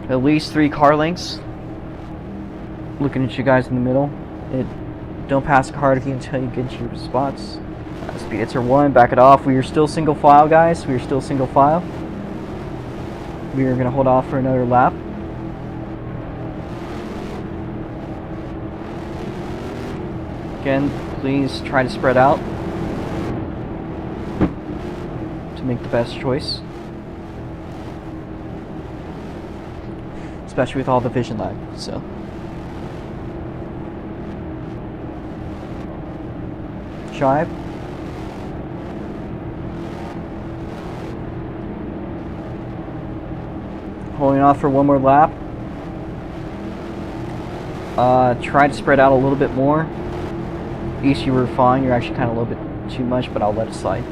[SPEAKER 1] At least 3 car lengths. Looking at you guys in the middle. Don't pass the car until you get to your spots. Speed hits are 1. Back it off. We are still single file, guys. We are still single file. We are going to hold off for another lap. Again, please try to spread out to make the best choice. Especially with all the vision lag, so. Shive. Holding off for 1 more lap. Try to spread out a little bit more. East, you were fine. You're actually kind of a little bit too much, but I'll let it slide.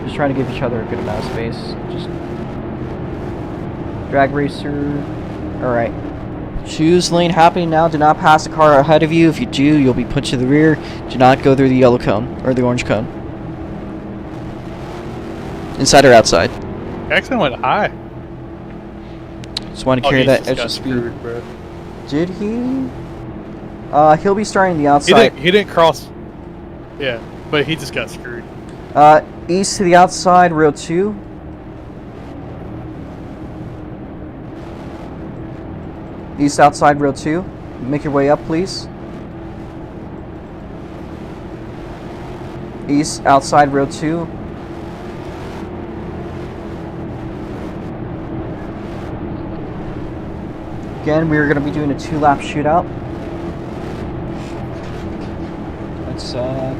[SPEAKER 1] Just trying to give each other a good amount of space. Just drag racer. Alright. Choose lane happening now. Do not pass the car ahead of you. If you do, you'll be put to the rear. Do not go through the yellow cone or the orange cone. Inside or outside?
[SPEAKER 3] Jackson went high.
[SPEAKER 1] Just want to carry
[SPEAKER 3] he
[SPEAKER 1] that
[SPEAKER 3] just
[SPEAKER 1] extra
[SPEAKER 3] got
[SPEAKER 1] speed.
[SPEAKER 3] screwed, bro.
[SPEAKER 1] Did he? He'll be starting the outside.
[SPEAKER 3] He didn't cross. Yeah, but he just got screwed.
[SPEAKER 1] East to the outside, rail 2. East outside, rail 2. Make your way up, please. East outside, rail 2. Again, we're going to be doing a 2-lap shootout. Let's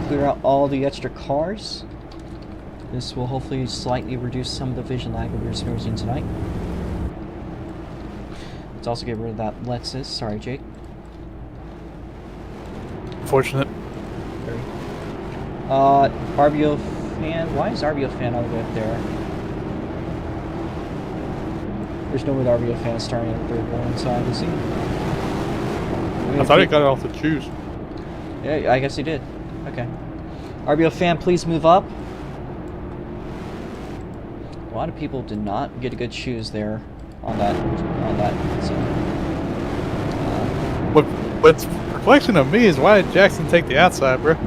[SPEAKER 1] clear out all the extra cars. This will hopefully slightly reduce some of the vision lag we were experiencing tonight. Let's also get rid of that Lexus. Sorry, Jake.
[SPEAKER 3] Fortunate.
[SPEAKER 1] RBO fan. Why is RBO fan all the way up there? There's no way the RBO fan is starting at the third one inside, is he?
[SPEAKER 3] I thought he got it off the choose.
[SPEAKER 1] Yeah, I guess he did. Okay. RBO fan, please move up. A lot of people did not get a good choose there on that. So,
[SPEAKER 3] What's perplexing to me is why did Jackson take the outside, bro?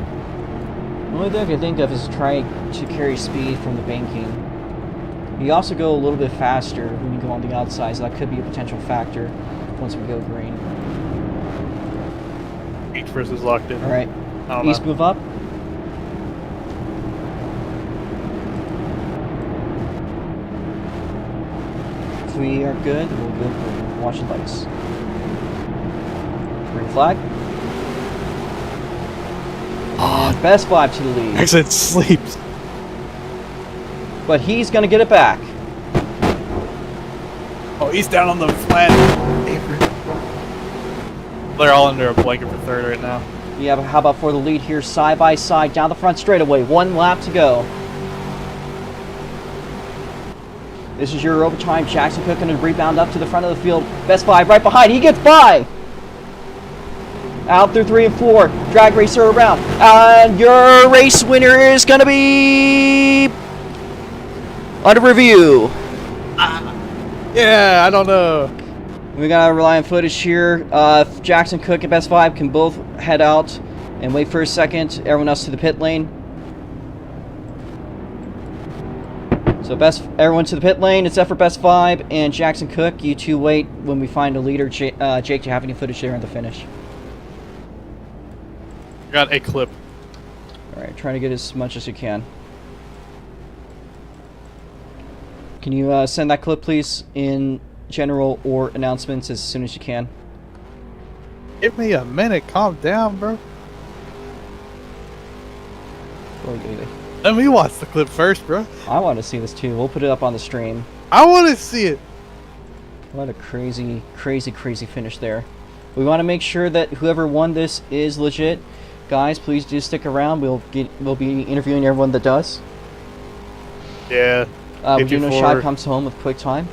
[SPEAKER 1] the only thing I can think of is trying to carry speed from the banking. You also go a little bit faster when you go on the outside, so that could be a potential factor once we go green.
[SPEAKER 3] Each versus locked in.
[SPEAKER 1] All right,
[SPEAKER 3] I don't
[SPEAKER 1] East
[SPEAKER 3] know.
[SPEAKER 1] move up. If we are good, we'll go green. Watch the lights. Green flag. And best 5 to the lead.
[SPEAKER 3] Jackson sleeps.
[SPEAKER 1] But he's going to get it back.
[SPEAKER 3] Oh, he's down on the flat apron. They're all under a blanket for third right now.
[SPEAKER 1] Yeah, but how about for the lead here, side by side, down the front straightaway. 1 lap to go. This is your overtime. Jackson Cook going to rebound up to the front of the field. Best 5 right behind. He gets by. Out through 3 and 4. Drag racer around. And your race winner is going to be under review.
[SPEAKER 3] Yeah, I don't know.
[SPEAKER 1] We gotta rely on footage here. If Jackson Cook and Best 5 can both head out and wait for a second. Everyone else to the pit lane. So everyone to the pit lane. Except for Best 5 and Jackson Cook. You two wait when we find a leader. Jake, do you have any footage there in the finish?
[SPEAKER 3] Got a clip.
[SPEAKER 1] Alright, try to get as much as you can. Can you send that clip, please, in general or announcements as soon as you can?
[SPEAKER 3] Give me a minute. Calm down, bro. Let me watch the clip first, bro.
[SPEAKER 1] I want to see this too. We'll put it up on the stream.
[SPEAKER 3] I want to see it.
[SPEAKER 1] What a crazy, crazy, crazy finish there. We want to make sure that whoever won this is legit. Guys, please do stick around. We'll be interviewing everyone that does.
[SPEAKER 3] Yeah.
[SPEAKER 1] We do know Shy comes home with quick time.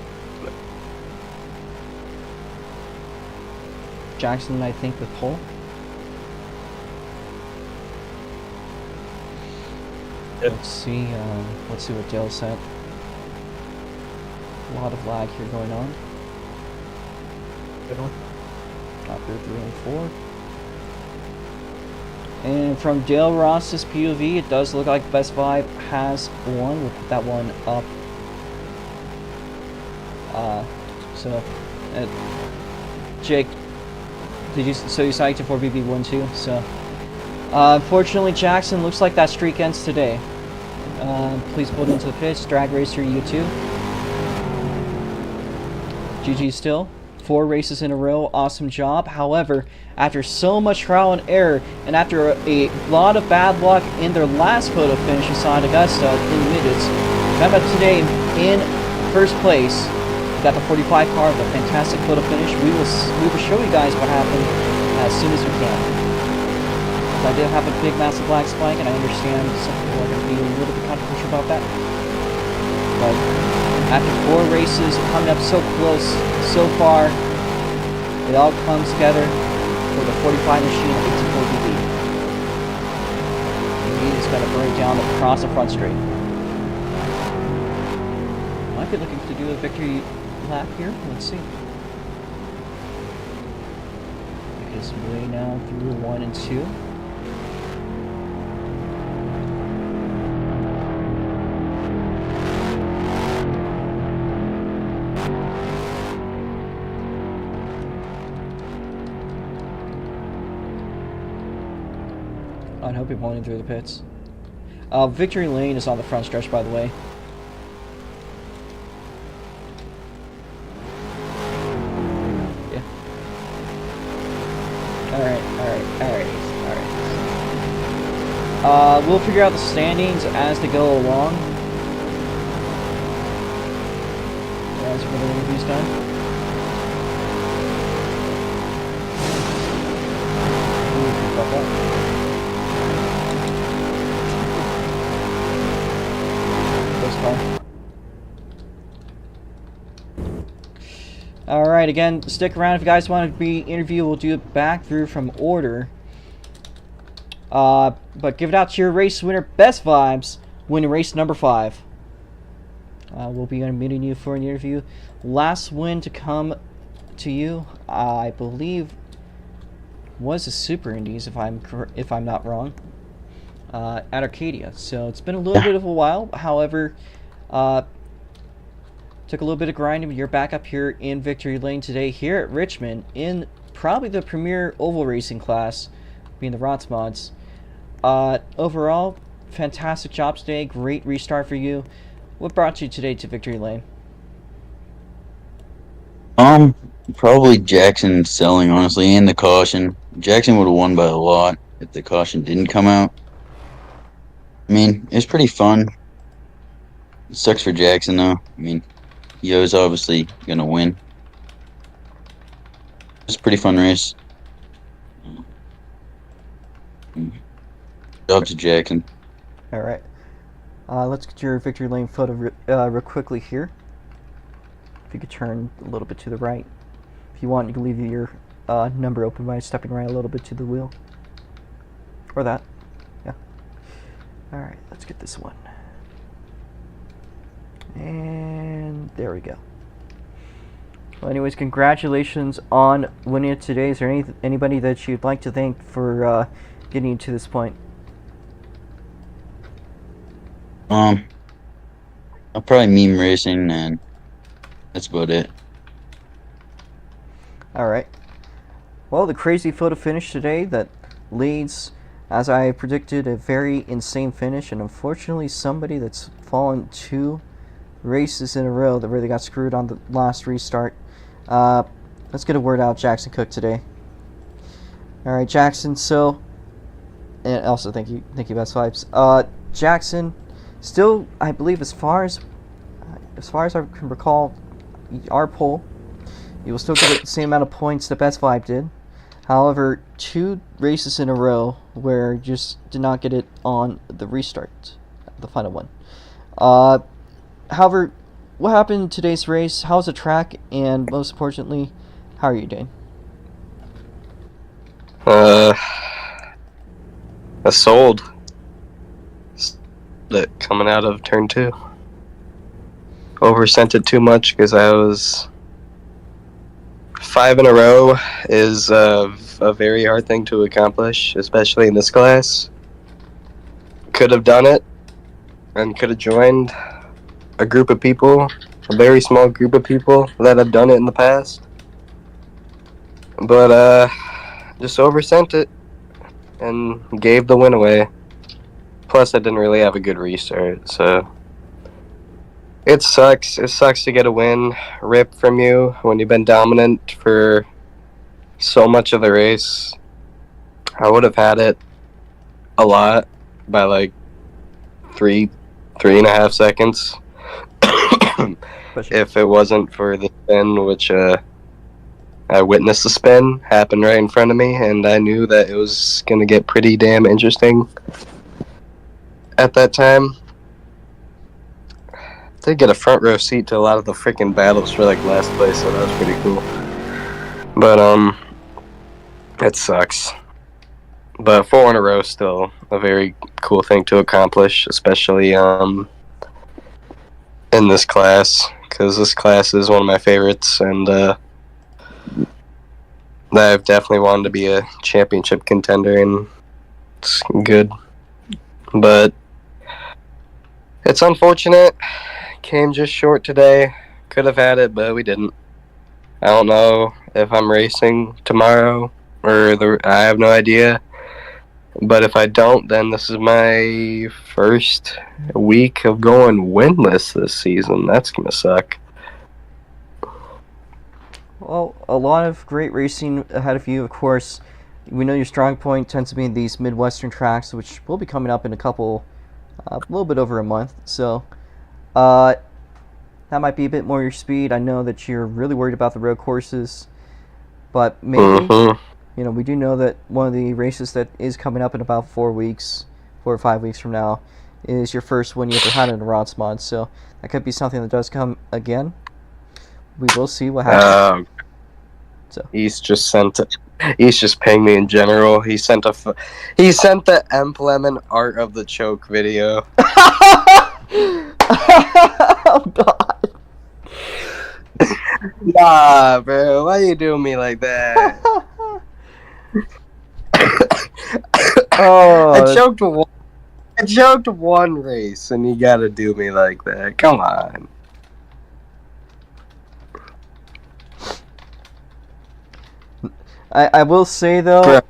[SPEAKER 1] Jackson, I think, with pole.
[SPEAKER 3] Yep.
[SPEAKER 1] Let's see what Dale said. A lot of lag here going on.
[SPEAKER 3] Good one.
[SPEAKER 1] Top through 3 and 4. And from Dale Ross's POV, it does look like Best 5 has won. We'll put that one up. Jake, so you psyched for BB1 too? So, unfortunately, Jackson, looks like that streak ends today. Please pull it into the pitch. Drag racer, you too. GG still. 4 races in a row, awesome job. However, after so much trial and error, and after a lot of bad luck in their last photo finish inside Augusta in the midgets, come up today in first place got the 45 car with a fantastic photo finish. We will show you guys what happened as soon as we can. So I did have a big, massive black spike, and I understand some people are going to be a little bit controversial about that. But after 4 races, coming up so close, so far, it all comes together for the 45 machine at 84 BB. He is going to break down across the front straight. Might be looking to do a victory lap here. Let's see. Make his way now through 1 and 2. I hope you're pointing through the pits. Victory lane is on the front stretch, by the way. Yeah. Alright. We'll figure out the standings as they go along. As for the interview's done. Ooh, fuck up. Alright, again, stick around if you guys want to be interviewed. We'll do it back through from order. But give it out to your race winner, Best Vibes, winning race number 5. We'll be meeting you for an interview. Last win to come to you, I believe, was the Super Indies, if I'm not wrong, at Arcadia. So it's been a little bit of a while. However, took a little bit of grinding, but you're back up here in Victory Lane today here at Richmond in probably the premier oval racing class, being the ROX Mods. Overall, fantastic job today. Great restart for you. What brought you today to Victory Lane?
[SPEAKER 5] Probably Jackson selling, honestly, and the caution. Jackson would have won by a lot if the caution didn't come out. I mean, it's pretty fun. It sucks for Jackson, though. I mean, Yo's obviously gonna win. It's a pretty fun race. Job to Jackson.
[SPEAKER 1] Alright. Let's get your Victory Lane photo real quickly here. If you could turn a little bit to the right. If you want, you can leave your number open by stepping right a little bit to the wheel. Or that. Yeah. Alright, let's get this one. And there we go. Well, anyways, congratulations on winning it today. Is there anybody that you'd like to thank for getting you to this point?
[SPEAKER 5] I'll probably meme racing, and that's about it.
[SPEAKER 1] Alright. Well, the crazy photo finish today that leads, as I predicted, a very insane finish, and unfortunately somebody that's fallen 2 races in a row that really got screwed on the last restart. Let's get a word out, Jackson Cook, today. Alright, Jackson, so, and also thank you Best Vibes. Jackson, still, I believe, as far as I can recall, our poll, you will still get the same amount of points that Best Vibe did. However, 2 races in a row where you just did not get it on the restart, the final one. However, what happened in today's race? How's the track? And most importantly, how are you doing?
[SPEAKER 6] I sold it coming out of turn 2. Oversent it too much because I was 5 in a row is a very hard thing to accomplish, especially in this class. Could have done it and could have joined a group of people, a very small group of people that have done it in the past. But just oversent it and gave the win away. Plus I didn't really have a good restart, so it sucks. It sucks to get a win ripped from you when you've been dominant for so much of the race. I would have had it a lot by like 3.5 seconds. if it wasn't for the spin, which I witnessed the spin happen right in front of me, and I knew that it was going to get pretty damn interesting at that time. Did get a front row seat to a lot of the freaking battles for like last place, so that was pretty cool. But it sucks. But 4 in a row is still a very cool thing to accomplish, especially in this class, because this class is one of my favorites, and I've definitely wanted to be a championship contender, and it's good. But it's unfortunate. Came just short today. Could have had it, but we didn't. I don't know if I'm racing tomorrow, I have no idea. But if I don't, then this is my first week of going winless this season. That's going to suck.
[SPEAKER 1] Well, a lot of great racing ahead of you, of course. We know your strong point tends to be in these Midwestern tracks, which will be coming up in a little bit over a month. So, that might be a bit more your speed. I know that you're really worried about the road courses, but maybe, we do know that one of the races that is coming up in about 4 or 5 weeks from now, is your first one you ever had in a ROX mod. So that could be something that does come again. We will see what happens.
[SPEAKER 6] He's just paying me in general. He sent the Lemon art of the choke video.
[SPEAKER 1] Oh God!
[SPEAKER 6] Nah, bro, why you doing me like that? I choked one race, and you gotta do me like that. Come on.
[SPEAKER 1] I will say though,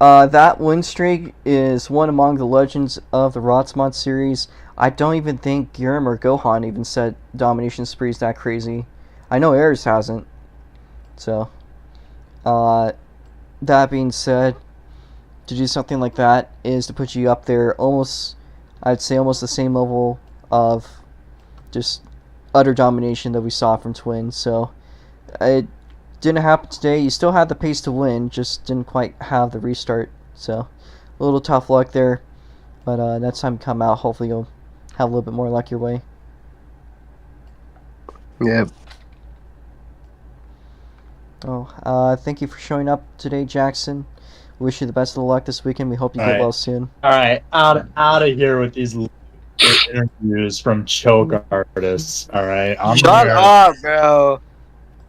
[SPEAKER 1] that win streak is one among the legends of the ROX mod series. I don't even think Girim or Gohan even said domination sprees that crazy. I know Ayers hasn't. So, that being said, to do something like that is to put you up there I'd say almost the same level of just utter domination that we saw from Twin. So, it didn't happen today. You still had the pace to win, just didn't quite have the restart. So, a little tough luck there. But next time you come out, hopefully you'll have a little bit more luck your way.
[SPEAKER 6] Yep.
[SPEAKER 1] Thank you for showing up today, Jackson. Wish you the best of luck this weekend. We hope you get well soon.
[SPEAKER 2] All right, out of here with these interviews from choke artists. All right,
[SPEAKER 6] Shut up, bro.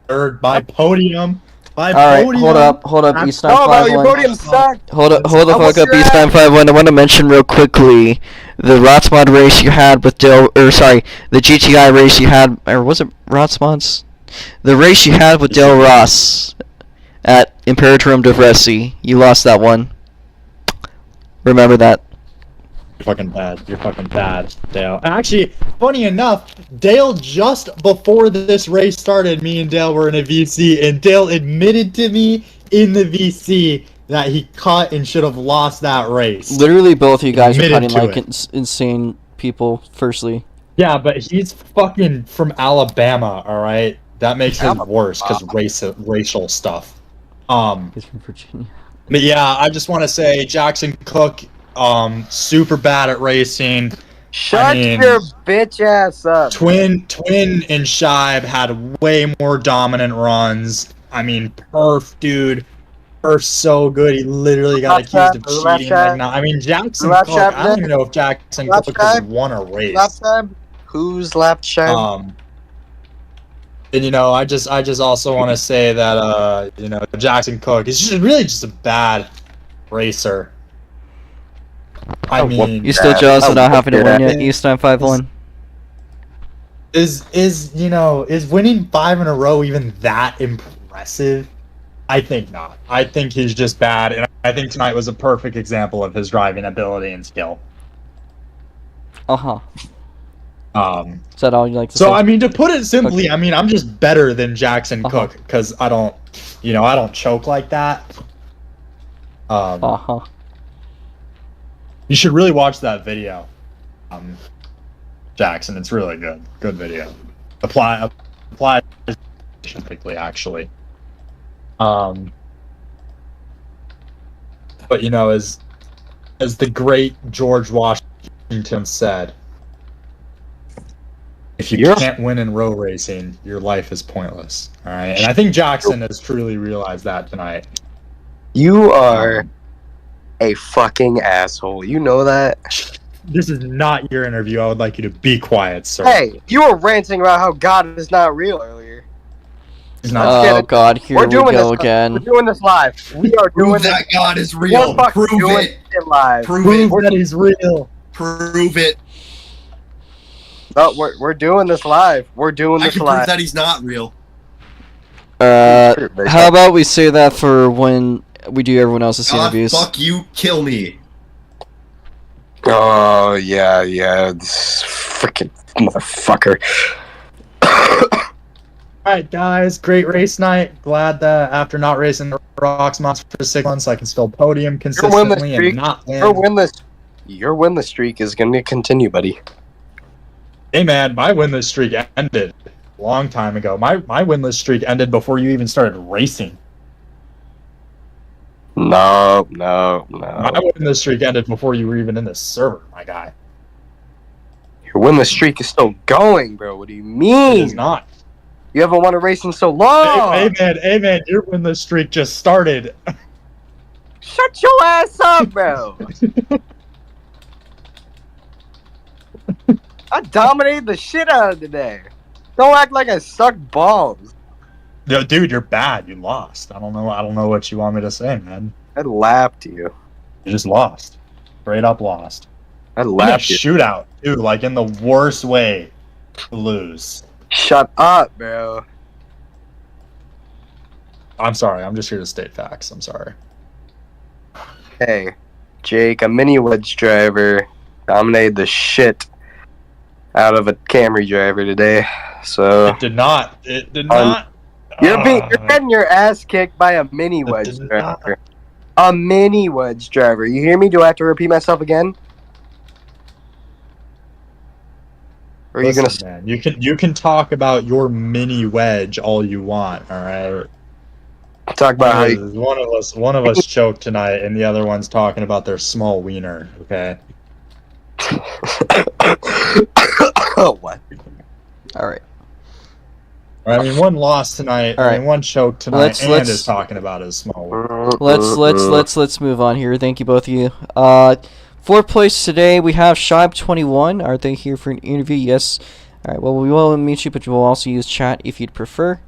[SPEAKER 2] Third by podium.
[SPEAKER 1] All right, hold up, Eastern 5-1.
[SPEAKER 6] Your podium sucked.
[SPEAKER 1] Hold the fuck up, Eastern 5-1. I want to mention real quickly the ROX mod race you had with the GTI race you had, or was it ROX mods? The race you had with Dale Ross at Imperatorum de Vresi. You lost that one. Remember that.
[SPEAKER 2] You're fucking bad, Dale. Actually, funny enough, Dale, just before this race started, me and Dale were in a VC, and Dale admitted to me in the VC that he cut and should have lost that race.
[SPEAKER 1] Literally, both of you guys are cutting like insane people, firstly.
[SPEAKER 2] Yeah, but he's fucking from Alabama, alright? That makes him worse, because racial stuff.
[SPEAKER 1] He's from Virginia.
[SPEAKER 2] But yeah, I just want to say, Jackson Cook, super bad at racing.
[SPEAKER 6] Shut your bitch ass up.
[SPEAKER 2] Twin and Shibe had way more dominant runs. I mean, dude. Perf's so good. He literally got accused of cheating. Jackson Cook. I don't even know if Jackson Cook has won a race.
[SPEAKER 6] Who's lap Shibe?
[SPEAKER 2] And I just also want to say that Jackson Cook is just a bad racer. I mean,
[SPEAKER 1] you still jealous of not having to win yet? Eastern 5-1.
[SPEAKER 2] Is winning 5 in a row even that impressive? I think not. I think he's just bad, and I think tonight was a perfect example of his driving ability and skill.
[SPEAKER 1] Is that all you like to say?
[SPEAKER 2] So, to put it simply, okay. I'm just better than Jackson Cook, because I don't choke like that. You should really watch that video, Jackson. It's really good. Good video. apply quickly, actually. But you know, as the great George Washington said, if you can't win in row racing, your life is pointless. All right, and I think Jackson has truly realized that tonight.
[SPEAKER 6] You are a fucking asshole. You know that?
[SPEAKER 2] This is not your interview. I would like you to be quiet, sir.
[SPEAKER 6] Hey, you were ranting about how God is not real earlier.
[SPEAKER 2] He's not.
[SPEAKER 1] Oh God, here
[SPEAKER 6] We're
[SPEAKER 1] we
[SPEAKER 6] doing
[SPEAKER 1] go
[SPEAKER 6] this.
[SPEAKER 1] again.
[SPEAKER 6] We're doing this live. We are doing
[SPEAKER 7] Prove that God is
[SPEAKER 6] We're
[SPEAKER 7] real.
[SPEAKER 6] fucking
[SPEAKER 7] Prove
[SPEAKER 6] doing
[SPEAKER 7] it.
[SPEAKER 6] it live.
[SPEAKER 7] Prove
[SPEAKER 2] Prove
[SPEAKER 7] it.
[SPEAKER 2] that he's real.
[SPEAKER 7] Prove it.
[SPEAKER 6] Oh, we're doing this live. We're doing
[SPEAKER 7] I
[SPEAKER 6] this
[SPEAKER 7] can prove
[SPEAKER 6] live.
[SPEAKER 7] that he's not real.
[SPEAKER 1] How about we say that for when we do everyone else's
[SPEAKER 7] God,
[SPEAKER 1] interviews?
[SPEAKER 7] fuck you, kill me.
[SPEAKER 6] Oh yeah, this freaking motherfucker.
[SPEAKER 2] Alright, guys, great race night. Glad that after not racing the ROX Mod for 6 months, I can still podium consistently and not win.
[SPEAKER 6] Your winless streak is going to continue, buddy.
[SPEAKER 2] Hey man, my winless streak ended a long time ago. My winless streak ended before you even started racing.
[SPEAKER 6] No.
[SPEAKER 2] My winless streak ended before you were even in the server, my guy.
[SPEAKER 6] Your winless streak is still going, bro. What do you
[SPEAKER 2] It
[SPEAKER 6] mean?
[SPEAKER 2] is not.
[SPEAKER 6] You haven't won a race in so long.
[SPEAKER 2] Hey man, your winless streak just started.
[SPEAKER 6] Shut your ass up, bro. I dominated the shit out of today. Don't act like I suck balls.
[SPEAKER 2] Yo, dude, you're bad. You lost. I don't know what you want me to say, man.
[SPEAKER 6] I lapped you.
[SPEAKER 2] You just lost. Straight up lost.
[SPEAKER 6] I
[SPEAKER 2] In a
[SPEAKER 6] lapped you.
[SPEAKER 2] shootout, dude, like in the worst way to lose.
[SPEAKER 6] Shut up, bro.
[SPEAKER 2] I'm sorry. I'm just here to state facts. I'm sorry.
[SPEAKER 6] Hey, Jake, a mini wedge driver dominated the shit out of a Camry driver today. So
[SPEAKER 2] It did not.
[SPEAKER 6] you're getting your ass kicked by a mini wedge
[SPEAKER 2] did
[SPEAKER 6] driver. A mini wedge driver. You hear me? Do I have to repeat myself again? Or are you
[SPEAKER 2] Listen,
[SPEAKER 6] gonna?
[SPEAKER 2] man, you can talk about your mini wedge all you want, all right?
[SPEAKER 6] Talk about how you...
[SPEAKER 2] One of us choked tonight, and the other one's talking about their small wiener. Okay.
[SPEAKER 6] What?
[SPEAKER 1] All right.
[SPEAKER 2] I mean, one lost tonight.
[SPEAKER 1] All
[SPEAKER 2] I
[SPEAKER 1] right.
[SPEAKER 2] mean, one choked tonight,
[SPEAKER 1] Let's-
[SPEAKER 2] and
[SPEAKER 1] let's-
[SPEAKER 2] is talking about his small wiener.
[SPEAKER 1] Let's move on here. Thank you both of you. Fourth place today we have Shibe21. Are they here for an interview? Yes. All right. Well, we will meet you, but you will also use chat if you'd prefer.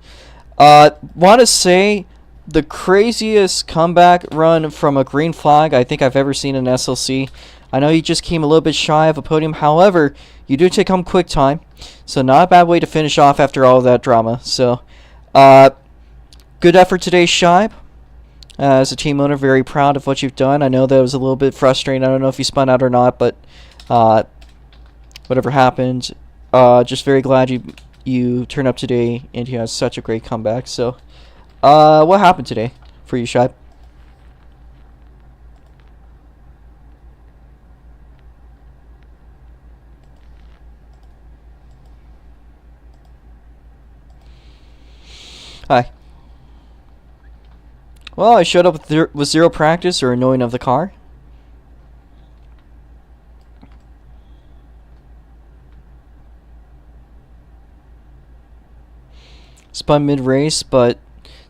[SPEAKER 1] Want to say the craziest comeback run from a green flag I think I've ever seen in SLC. I know you just came a little bit shy of a podium. However, you do take home quick time, so not a bad way to finish off after all of that drama. So, good effort today, Shibe. As a team owner, very proud of what you've done. I know that was a little bit frustrating. I don't know if you spun out or not, but whatever happened, just very glad you turned up today and you had such a great comeback. So, what happened today for you, Shibe? Hi. Well, I showed up with zero practice or knowing of the car. Spun mid-race, but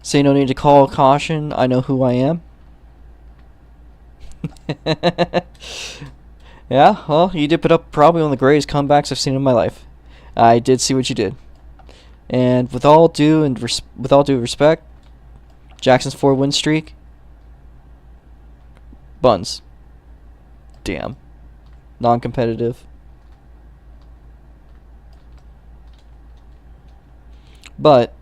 [SPEAKER 1] say no need to call caution. I know who I am. Yeah, well, you did put up probably one of the greatest comebacks I've seen in my life. I did see what you did. And with all due respect, Jackson's 4-win streak. Buns. Damn. Non-competitive. But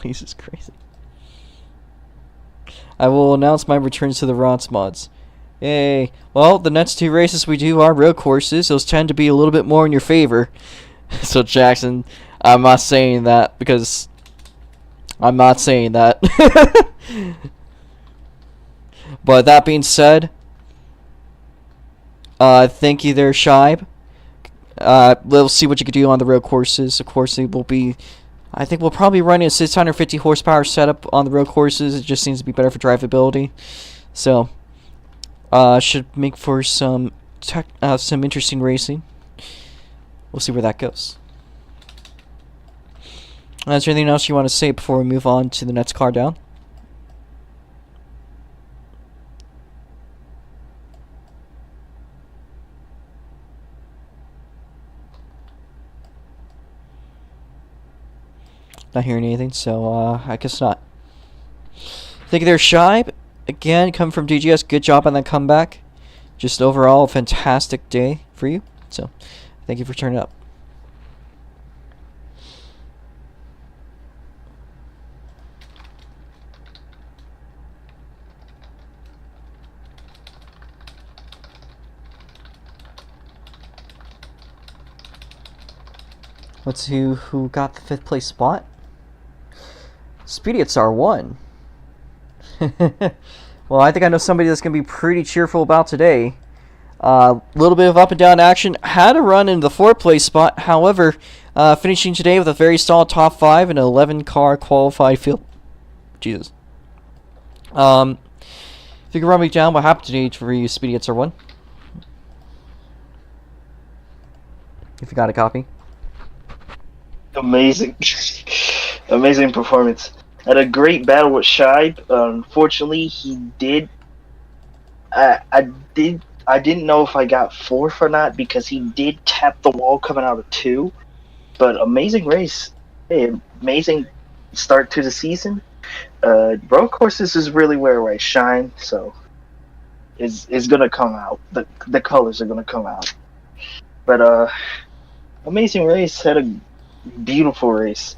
[SPEAKER 1] this is crazy. I will announce my return to the ROX mods. Yay. Well, the next two races we do are road courses. Those tend to be a little bit more in your favor. So Jackson, I'm not saying that because I'm not saying that. But that being said, thank you there, Shibe. We'll see what you can do on the road courses. Of course, it will be. I think we'll probably run a 650 horsepower setup on the road courses. It just seems to be better for drivability. So, should make for some interesting racing. We'll see where that goes. Is there anything else you want to say before we move on to the next car down? Not hearing anything, so I guess not. Thank you there, Shy. Again, coming from DGS, good job on that comeback. Just overall, a fantastic day for you. So, thank you for turning up. Let's see who got the 5th place spot. Speedy, it's R1. Well, I think I know somebody that's going to be pretty cheerful about today. A little bit of up and down action. Had a run in the 4th place spot. However, finishing today with a very solid top 5 and an 11-car qualified field. Jesus. If you can run me down, what happened today for you, Speedy, it's R1? If you got a copy.
[SPEAKER 8] Amazing. Amazing performance. Had a great battle with Shibe. Unfortunately, he did. I didn't know if I got 4th or not because he did tap the wall coming out of 2. But amazing race. Hey, amazing start to the season. Road courses is really where I shine. So it's gonna come out. The colors are gonna come out. But amazing race. Had a beautiful race.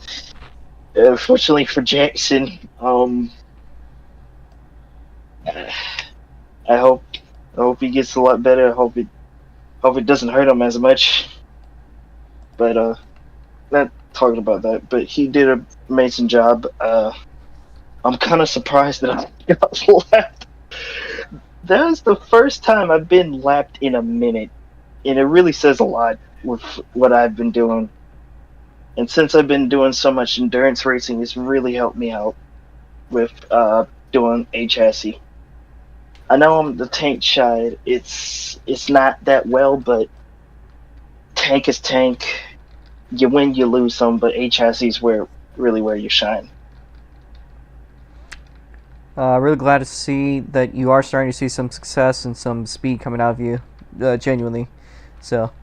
[SPEAKER 8] Fortunately for Jackson, I hope he gets a lot better. I hope it doesn't hurt him as much. But not talking about that. But he did an amazing job. I'm kind of surprised that I got lapped. That was the first time I've been lapped in a minute, and it really says a lot with what I've been doing. And since I've been doing so much endurance racing, it's really helped me out with doing a chassis. I know I'm the tank side. It's not that well, but tank is tank. You win, you lose some, but a chassis is where you shine.
[SPEAKER 1] Really glad to see that you are starting to see some success and some speed coming out of you, genuinely. So,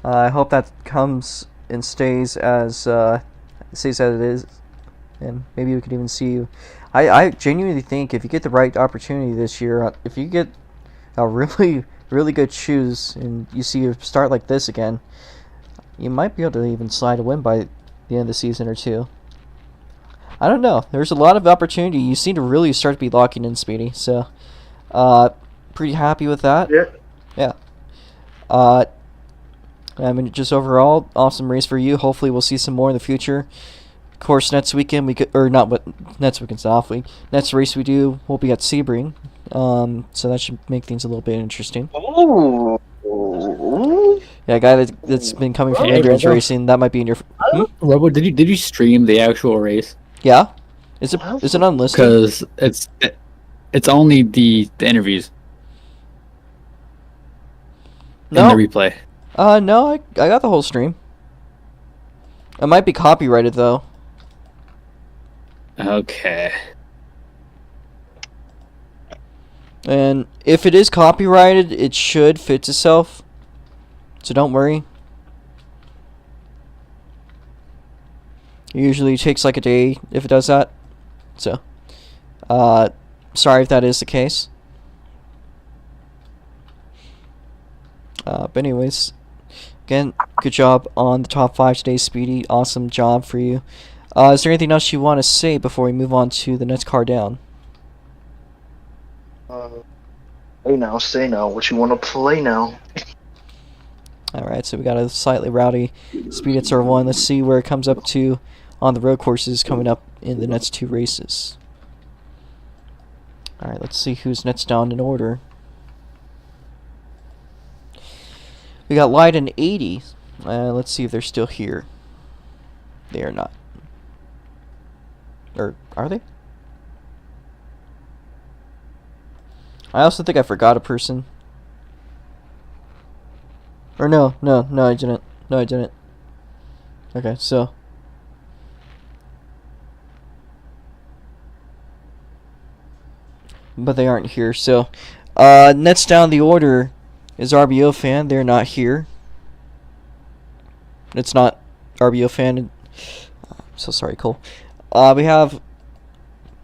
[SPEAKER 1] I hope that comes and stays as it is, and maybe we could even see you. I genuinely think if you get the right opportunity this year, if you get a really good shoes and you see a start like this again, you might be able to even slide a win by the end of the season or two. I don't know. There's a lot of opportunity. You seem to really start to be locking in, Speedy. So, pretty happy with that. Yeah. I mean, just overall, awesome race for you. Hopefully, we'll see some more in the future. Of course, next weekend we could, or not, but next weekend's off week. Next race we do will be at Sebring, so that should make things a little bit interesting.
[SPEAKER 8] Oh.
[SPEAKER 1] Yeah, a guy that's been coming from endurance racing, that might be in your.
[SPEAKER 4] Robo, did you stream the actual race?
[SPEAKER 1] Yeah, is it unlisted?
[SPEAKER 4] Because it's only the interviews.
[SPEAKER 1] No.
[SPEAKER 4] In the replay.
[SPEAKER 1] No, I got the whole stream. It might be copyrighted though.
[SPEAKER 4] Okay.
[SPEAKER 1] And if it is copyrighted, it should fix itself. So don't worry. It usually takes like a day if it does that. So, sorry if that is the case. But anyways, again, good job on the top 5 today, Speedy. Awesome job for you. Is there anything else you want to say before we move on to the next car down?
[SPEAKER 8] Say now. What you want to play now?
[SPEAKER 1] Alright, so we got a slightly rowdy Speed Hits R1. Let's see where it comes up to on the road courses coming up in the next 2 races. Alright, let's see who's next down in order. We got Light in 80. Let's see if they're still here. They are not. Or are they? I also think I forgot a person. Or no, I didn't. No, I didn't. Okay, so. But they aren't here, so. Next down the order is RBO fan. They're not here. It's not RBO fan. I'm so sorry, Cole. We have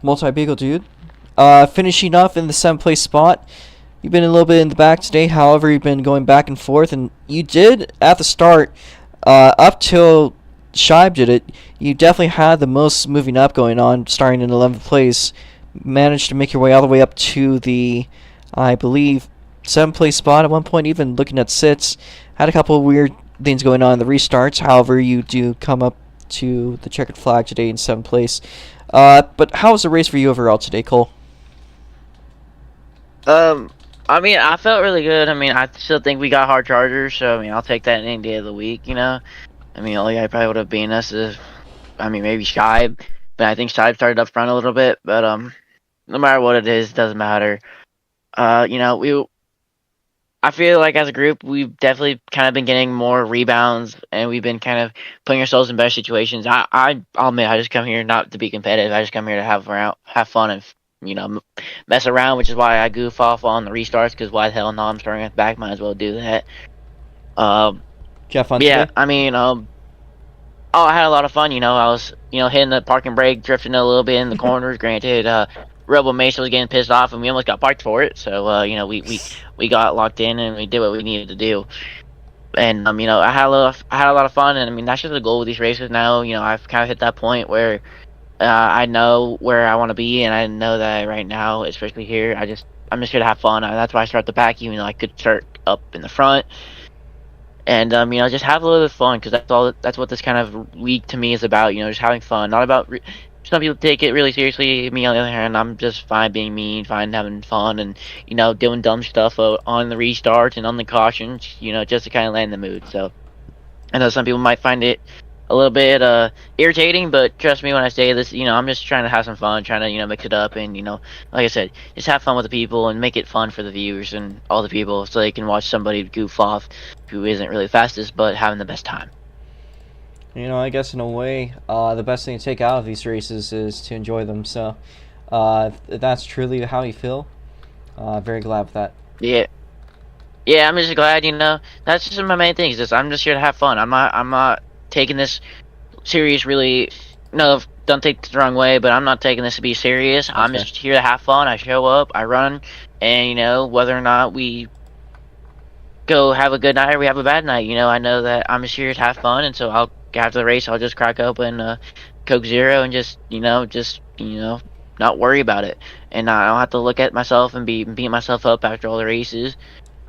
[SPEAKER 1] Multi-Beagle Dude. Finishing off in the 7th place spot. You've been a little bit in the back today, however, you've been going back and forth, and you did, at the start, up till Shibe did it, you definitely had the most moving up going on, starting in 11th place. Managed to make your way all the way up to the, I believe, 7th place spot at one point, even looking at sits. Had a couple of weird things going on in the restarts, however, you do come up to the checkered flag today in 7th place. But how was the race for you overall today, Cole?
[SPEAKER 9] I mean, I felt really good. I mean, I still think we got hard chargers, so I mean, I'll take that any day of the week, you know. I mean, the only guy probably would have been us is, I mean, maybe Shibe, but I think Shibe started up front a little bit. But no matter what it is, it doesn't matter. You know, I feel like as a group, we've definitely kind of been getting more rebounds, and we've been kind of putting ourselves in better situations. I'll admit, I just come here not to be competitive. I just come here to have fun, and you know, mess around, which is why I goof off on the restarts. Because why the hell not? I'm starting at the back. Might as well do that.
[SPEAKER 1] Did you have fun
[SPEAKER 9] Yeah,
[SPEAKER 1] today?
[SPEAKER 9] I mean, oh, I had a lot of fun. You know, I was, you know, hitting the parking brake, drifting a little bit in the corners. Granted, Rebel Mesa was getting pissed off, and we almost got parked for it. So, you know, we got locked in, and we did what we needed to do. And you know, I had a lot of fun, and I mean, that's just the goal with these races now. You know, I've kind of hit that point where I know where I want to be, and I know that right now, especially here, I'm just here to have fun. That's why I start the back, even though I could start up in the front. And you know, just have a little bit of fun, because that's what this kind of week to me is about. You know, just having fun, not about. Some people take it really seriously. Me, on the other hand, I'm just fine being me, fine having fun, and you know, doing dumb stuff on the restarts and on the cautions. You know, just to kind of land the mood. So I know some people might find it a little bit irritating, but trust me when I say this, you know, I'm just trying to have some fun, trying to, you know, mix it up, and you know, like I said, just have fun with the people and make it fun for the viewers and all the people, so they can watch somebody goof off who isn't really fastest but having the best time.
[SPEAKER 1] You know, I guess in a way, the best thing to take out of these races is to enjoy them. So, if that's truly how you feel, very glad with that.
[SPEAKER 9] Yeah, I'm just glad, you know, that's just my main thing, is just I'm just here to have fun. I'm not taking this serious, really. No, don't take this the wrong way, but I'm not taking this to be serious. I'm just here to have fun. I show up, I run, and you know, whether or not we go have a good night or we have a bad night, you know, I know that I'm just here to have fun, and so after the race, I'll just crack open Coke Zero and just not worry about it, and I don't have to look at myself and beat myself up after all the races,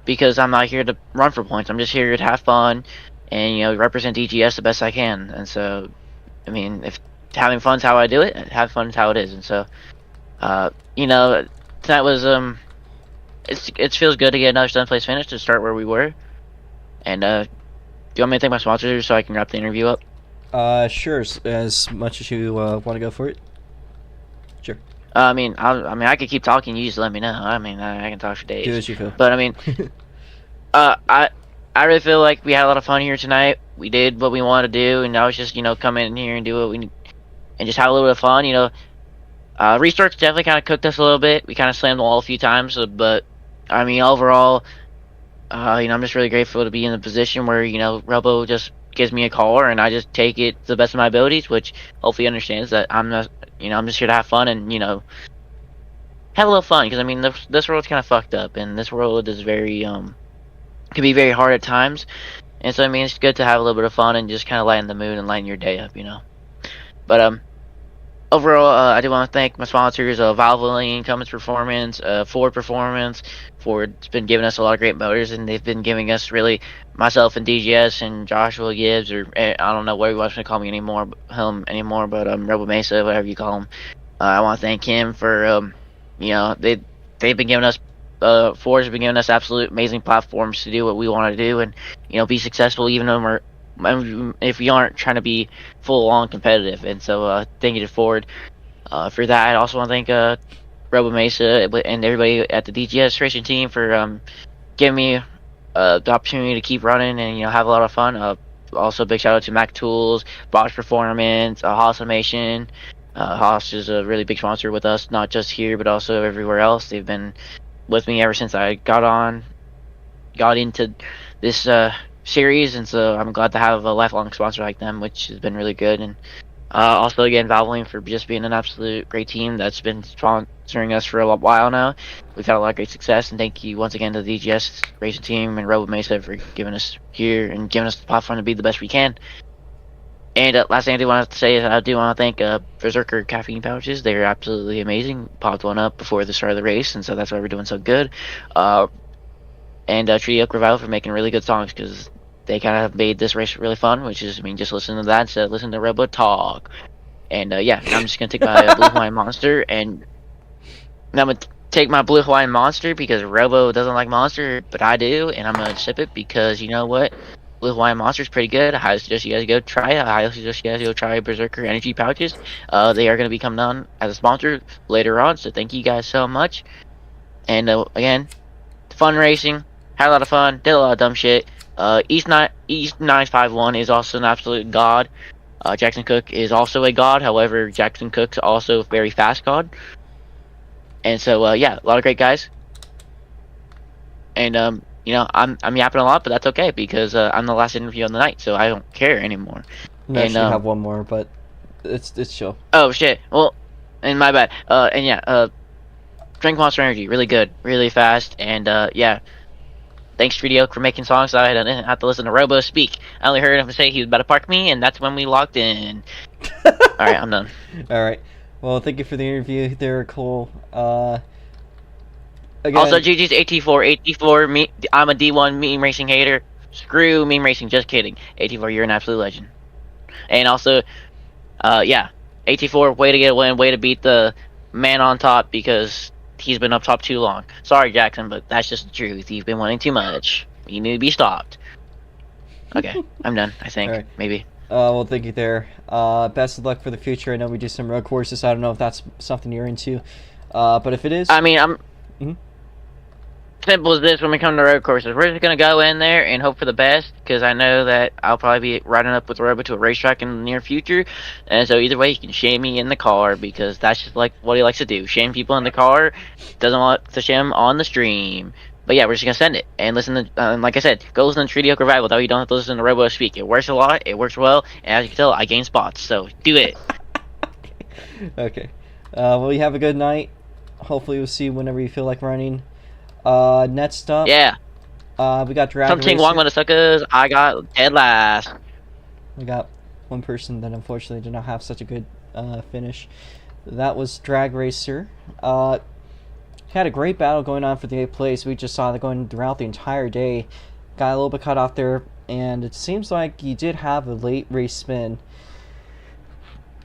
[SPEAKER 9] because I'm not here to run for points. I'm just here to have fun and, you know, represent DGS the best I can. And so, I mean, if having fun's how I do it, have fun's how it is. And so, you know, tonight was it feels good to get another 7th place finish to start where we were. And do you want me to thank my sponsors so I can wrap the interview up?
[SPEAKER 1] Sure. As much as you want to go for it. Sure.
[SPEAKER 9] I mean, I could keep talking. You just let me know. I mean, I can talk for days.
[SPEAKER 1] Do as you feel.
[SPEAKER 9] But I mean, I really feel like we had a lot of fun here tonight. We did what we wanted to do, and now it's just, you know, come in here and do what we need, and just have a little bit of fun. You know, restarts definitely kind of cooked us a little bit. We kind of slammed the wall a few times, but I mean, overall, you know, I'm just really grateful to be in the position where, you know, Robo just gives me a caller, and I just take it to the best of my abilities, which hopefully understands that I'm not. You know, I'm just here to have fun and, you know, have a little fun, because I mean, this world's kind of fucked up, and this world is very can be very hard at times, and so I mean, it's good to have a little bit of fun and just kind of lighten the mood and lighten your day up, you know. But overall, I do want to thank my sponsors, Valvoline, Cummins Performance, Ford Performance. Ford's been giving us a lot of great motors, and they've been giving us, really, myself and DGS and Joshua Gibbs, or I don't know what he wants to call me anymore, but Rebel Mesa, whatever you call him. I want to thank him for, you know, they've been giving us, Ford's been giving us absolute amazing platforms to do what we want to do, and, you know, be successful, even though if we aren't trying to be full on competitive. And so thank you to Ford for that. I also want to thank Robo Mesa and everybody at the DGS racing team for giving me the opportunity to keep running and have a lot of fun. Also, big shout out to Mac Tools, Bosch Performance, Haas Automation. Haas is a really big sponsor with us, not just here but also everywhere else. They've been with me ever since I got into this series, and so I'm glad to have a lifelong sponsor like them, which has been really good. And also, again, Valvoline for just being an absolute great team that's been sponsoring us for a while now. We've had a lot of great success, and thank you once again to the DGS racing team and Robo Mesa for giving us here and giving us the platform to be the best we can. And last thing I do want to say is I do want to thank Berserker caffeine pouches. They're absolutely amazing. Popped one up before the start of the race, and so that's why we're doing so good. And Trio Revival for making really good songs, because they kind of made this race really fun, which is, just listen to that instead of listen to Robo talk. And yeah, now I'm just going to take my Blue Hawaiian Monster, and I'm going to take my Blue Hawaiian Monster because Robo doesn't like Monster, but I do, and I'm going to sip it because, you know what? Blue Hawaiian Monster is pretty good. I highly suggest you guys go try it. I highly suggest you guys go try Berserker Energy Pouches. They are going to be coming on as a sponsor later on, so thank you guys so much. And again, fun racing. Had a lot of fun. Did a lot of dumb shit. East 951 is also an absolute god. Jackson Cook is also a god. However, Jackson Cook's also a very fast god. And so, yeah, a lot of great guys. And I'm yapping a lot, but that's okay because I'm the last interview on the night, so I don't care anymore.
[SPEAKER 1] We actually have one more, but it's chill.
[SPEAKER 9] Oh shit. Well, and my bad. And yeah, Drink Monster Energy, really good, really fast, and yeah. Thanks, Studio, for making songs so I didn't have to listen to Robo speak. I only heard him say he was about to park me, and that's when we logged in. Alright, I'm done.
[SPEAKER 1] Alright. Well, thank you for the interview. They were cool. Again,
[SPEAKER 9] also, GG's AT4. I'm a D1 meme racing hater. Screw meme racing, just kidding. AT4, you're an absolute legend. And also, yeah, AT4, way to get a win, way to beat the man on top because he's been up top too long. Sorry, Jackson, but that's just the truth. You've been winning too much. You need to be stopped. Okay, I'm done, I think.
[SPEAKER 1] Right.
[SPEAKER 9] Maybe.
[SPEAKER 1] Well, thank you there. Best of luck for the future. I know we do some road courses. I don't know if that's something you're into. But if it is...
[SPEAKER 9] I mean, I'm... Simple as this when we come to road courses. We're just going to go in there and hope for the best, because I know that I'll probably be riding up with Robo to a racetrack in the near future. And so either way, he can shame me in the car, because that's just like what he likes to do. Shame people in the car. Doesn't want to shame on the stream. But yeah, we're just going to send it. And listen to, like I said, go listen to Trio Revival. That way you don't have to listen to Robo speak. It works a lot. It works well. And as you can tell, I gain spots. So do it.
[SPEAKER 1] Okay. Well, you have a good night. Hopefully we'll see you whenever you feel like running. Next up,
[SPEAKER 9] yeah.
[SPEAKER 1] We got Drag
[SPEAKER 9] Something
[SPEAKER 1] Racer.
[SPEAKER 9] wrong with the suckers. I got dead last.
[SPEAKER 1] We got one person that unfortunately did not have such a good finish. That was Drag Racer. Had a great battle going on for the 8th place. We just saw that going throughout the entire day. Got a little bit cut off there, and it seems like he did have a late race spin.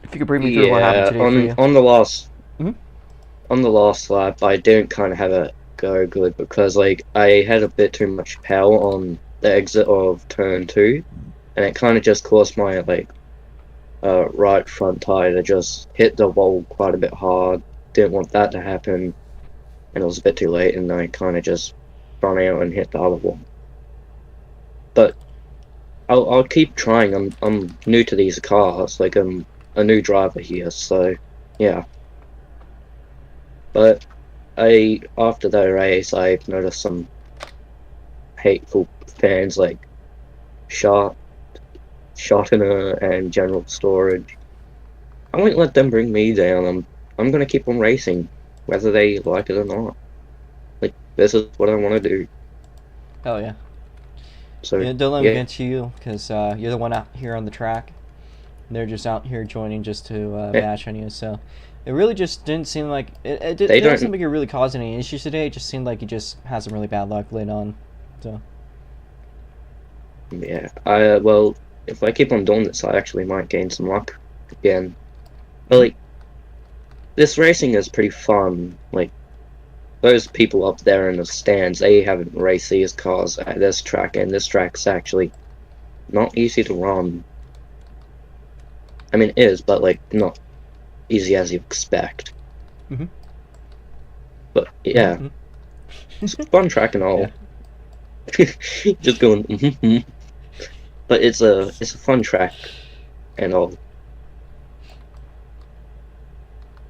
[SPEAKER 1] If you could bring me through what happened today for you.
[SPEAKER 10] On the last, on the last lap, I didn't kind of have a go good because like I had a bit too much power on the exit of turn 2, and it kind of just caused my right front tire to just hit the wall quite a bit hard. Didn't want that to happen, and it was a bit too late, and I kind of just spun out and hit the other wall. But I'll keep trying. I'm new to these cars, like I'm a new driver here, so yeah. But after the race, I noticed some hateful fans like Shot in and General Storage. I won't let them bring me down. I'm gonna keep on racing, whether they like it or not. Like, this is what I want to do.
[SPEAKER 1] Oh yeah.
[SPEAKER 10] So
[SPEAKER 1] yeah, don't let me get to you, because you're the one out here on the track. They're just out here joining just to bash on you. So it really just didn't seem like it doesn't seem like you're really causing any issues today. It just seemed like you just had some really bad luck late on. So
[SPEAKER 10] yeah, well, if I keep on doing this, I actually might gain some luck again. But like, this racing is pretty fun. Like, those people up there in the stands, they haven't raced these cars at this track, and this track's actually not easy to run. I mean, it is, but like not easy as you expect.
[SPEAKER 1] Mhm.
[SPEAKER 10] But yeah,
[SPEAKER 1] Mhm.
[SPEAKER 10] it's a fun track and all.
[SPEAKER 1] Yeah.
[SPEAKER 10] Just going. But it's a fun track and all.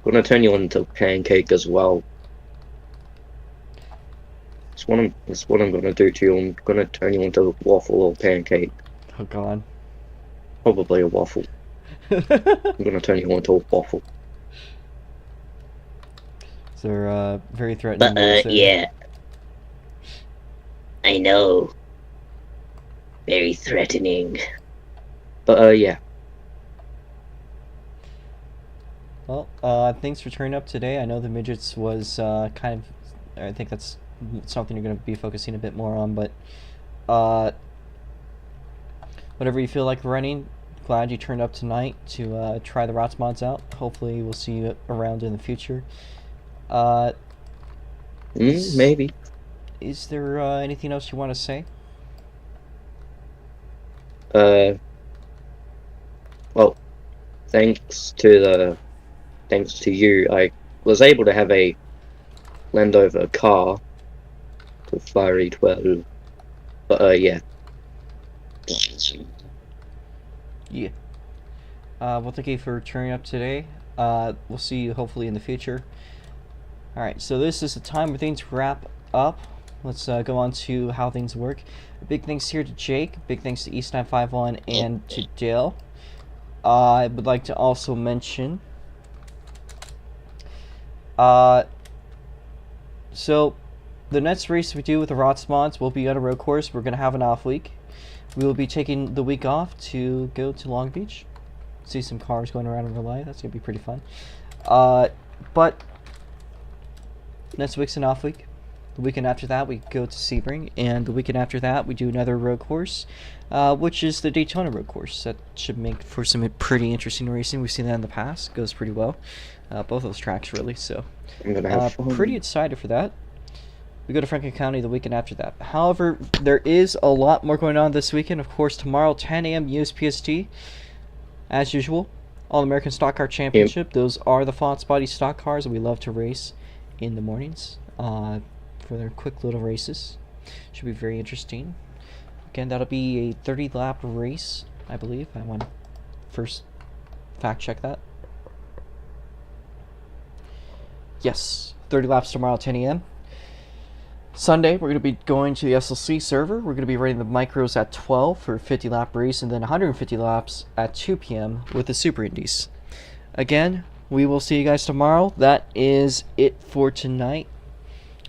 [SPEAKER 10] Gonna turn you into pancake as well. That's what I'm gonna do to you. I'm gonna turn you into a waffle or pancake.
[SPEAKER 1] Oh god.
[SPEAKER 10] Probably a waffle. I'm gonna turn you into a waffle.
[SPEAKER 1] So they're very threatening.
[SPEAKER 10] But
[SPEAKER 1] words there.
[SPEAKER 10] yeah. I know. Very threatening. But yeah.
[SPEAKER 1] Well, thanks for turning up today. I know the midgets was kind of. I think that's something you're going to be focusing a bit more on, but whatever you feel like running, glad you turned up tonight to try the ROX mods out. Hopefully, we'll see you around in the future.
[SPEAKER 10] Maybe.
[SPEAKER 1] Is there anything else you want to say?
[SPEAKER 10] Well, thanks to you, I was able to have a Land Rover car to Fiery 12. But yeah.
[SPEAKER 1] Yeah. Well, thank you for turning up today. We'll see you hopefully in the future. Alright, so this is the time where things wrap up. Let's go on to how things work. Big thanks here to Jake. Big thanks to East951 and to Dale. I would like to also mention... so, the next race we do with the ROX mods will be on a road course. We're going to have an off week. We will be taking the week off to go to Long Beach. See some cars going around in real life. That's going to be pretty fun. But next week's an off week. The weekend after that, we go to Sebring. And the weekend after that, we do another road course, which is the Daytona road course. That should make for some pretty interesting racing. We've seen that in the past. It goes pretty well. Both of those tracks, really. So,
[SPEAKER 10] I'm gonna have fun.
[SPEAKER 1] pretty excited for that. We go to Franklin County the weekend after that. However, there is a lot more going on this weekend. Of course, tomorrow, 10 a.m. USPST. As usual, All-American Stock Car Championship. Yep. Those are the Fox Body stock cars that we love to race in the mornings for their quick little races. Should be very interesting. Again, that'll be a 30-lap race, I believe. I want to first fact-check that. Yes, 30 laps tomorrow at 10 a.m. Sunday, we're going to be going to the SLC server. We're going to be running the micros at 12 for a 50-lap race, and then 150 laps at 2 p.m. with the Super Indies. Again, we will see you guys tomorrow. That is it for tonight.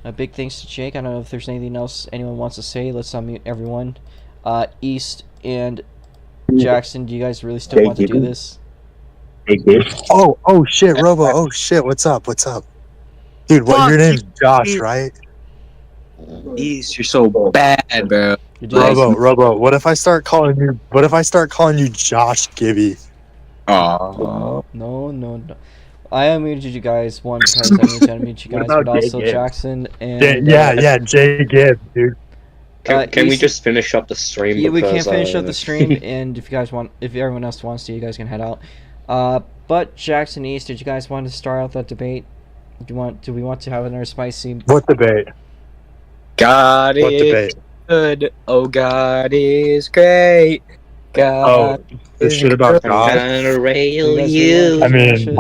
[SPEAKER 1] A big thanks to Jake. I don't know if there's anything else anyone wants to say. Let's unmute everyone. East and Jackson, do you guys really still want to do this?
[SPEAKER 2] Oh shit, Robo. Oh shit, what's up? Dude, your name's Josh, right?
[SPEAKER 11] East, you're so bad, bro.
[SPEAKER 2] Robo, what if I start calling you Josh Gibby?
[SPEAKER 11] Oh.
[SPEAKER 1] No. I unmuted you guys, one, because I need to unmute you guys, but also Jackson and...
[SPEAKER 2] Yeah, Jay Gibbs, dude.
[SPEAKER 10] Can we just finish up the stream?
[SPEAKER 1] Yeah, we can't finish up the stream, and if everyone else wants to, you guys can head out. But Jackson East, did you guys want to start out that debate? Do we want to have another spicy...
[SPEAKER 2] What debate?
[SPEAKER 11] God is good. Oh, God is great. God.
[SPEAKER 2] This shit about God.
[SPEAKER 10] I'm gonna rail you.
[SPEAKER 2] I mean,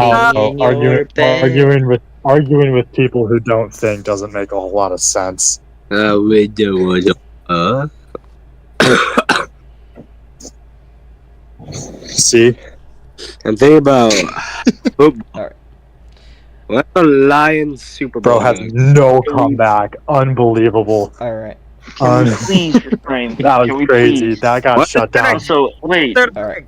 [SPEAKER 2] arguing with people who don't think doesn't make a whole lot of sense.
[SPEAKER 11] We do.
[SPEAKER 2] See?
[SPEAKER 11] And think about
[SPEAKER 1] All right.
[SPEAKER 11] What a Lions Super Bowl.
[SPEAKER 2] Bro has no comeback. Unbelievable.
[SPEAKER 1] All right.
[SPEAKER 12] Please refrain.
[SPEAKER 2] That was crazy. That got shut down.
[SPEAKER 12] So wait.
[SPEAKER 1] All right.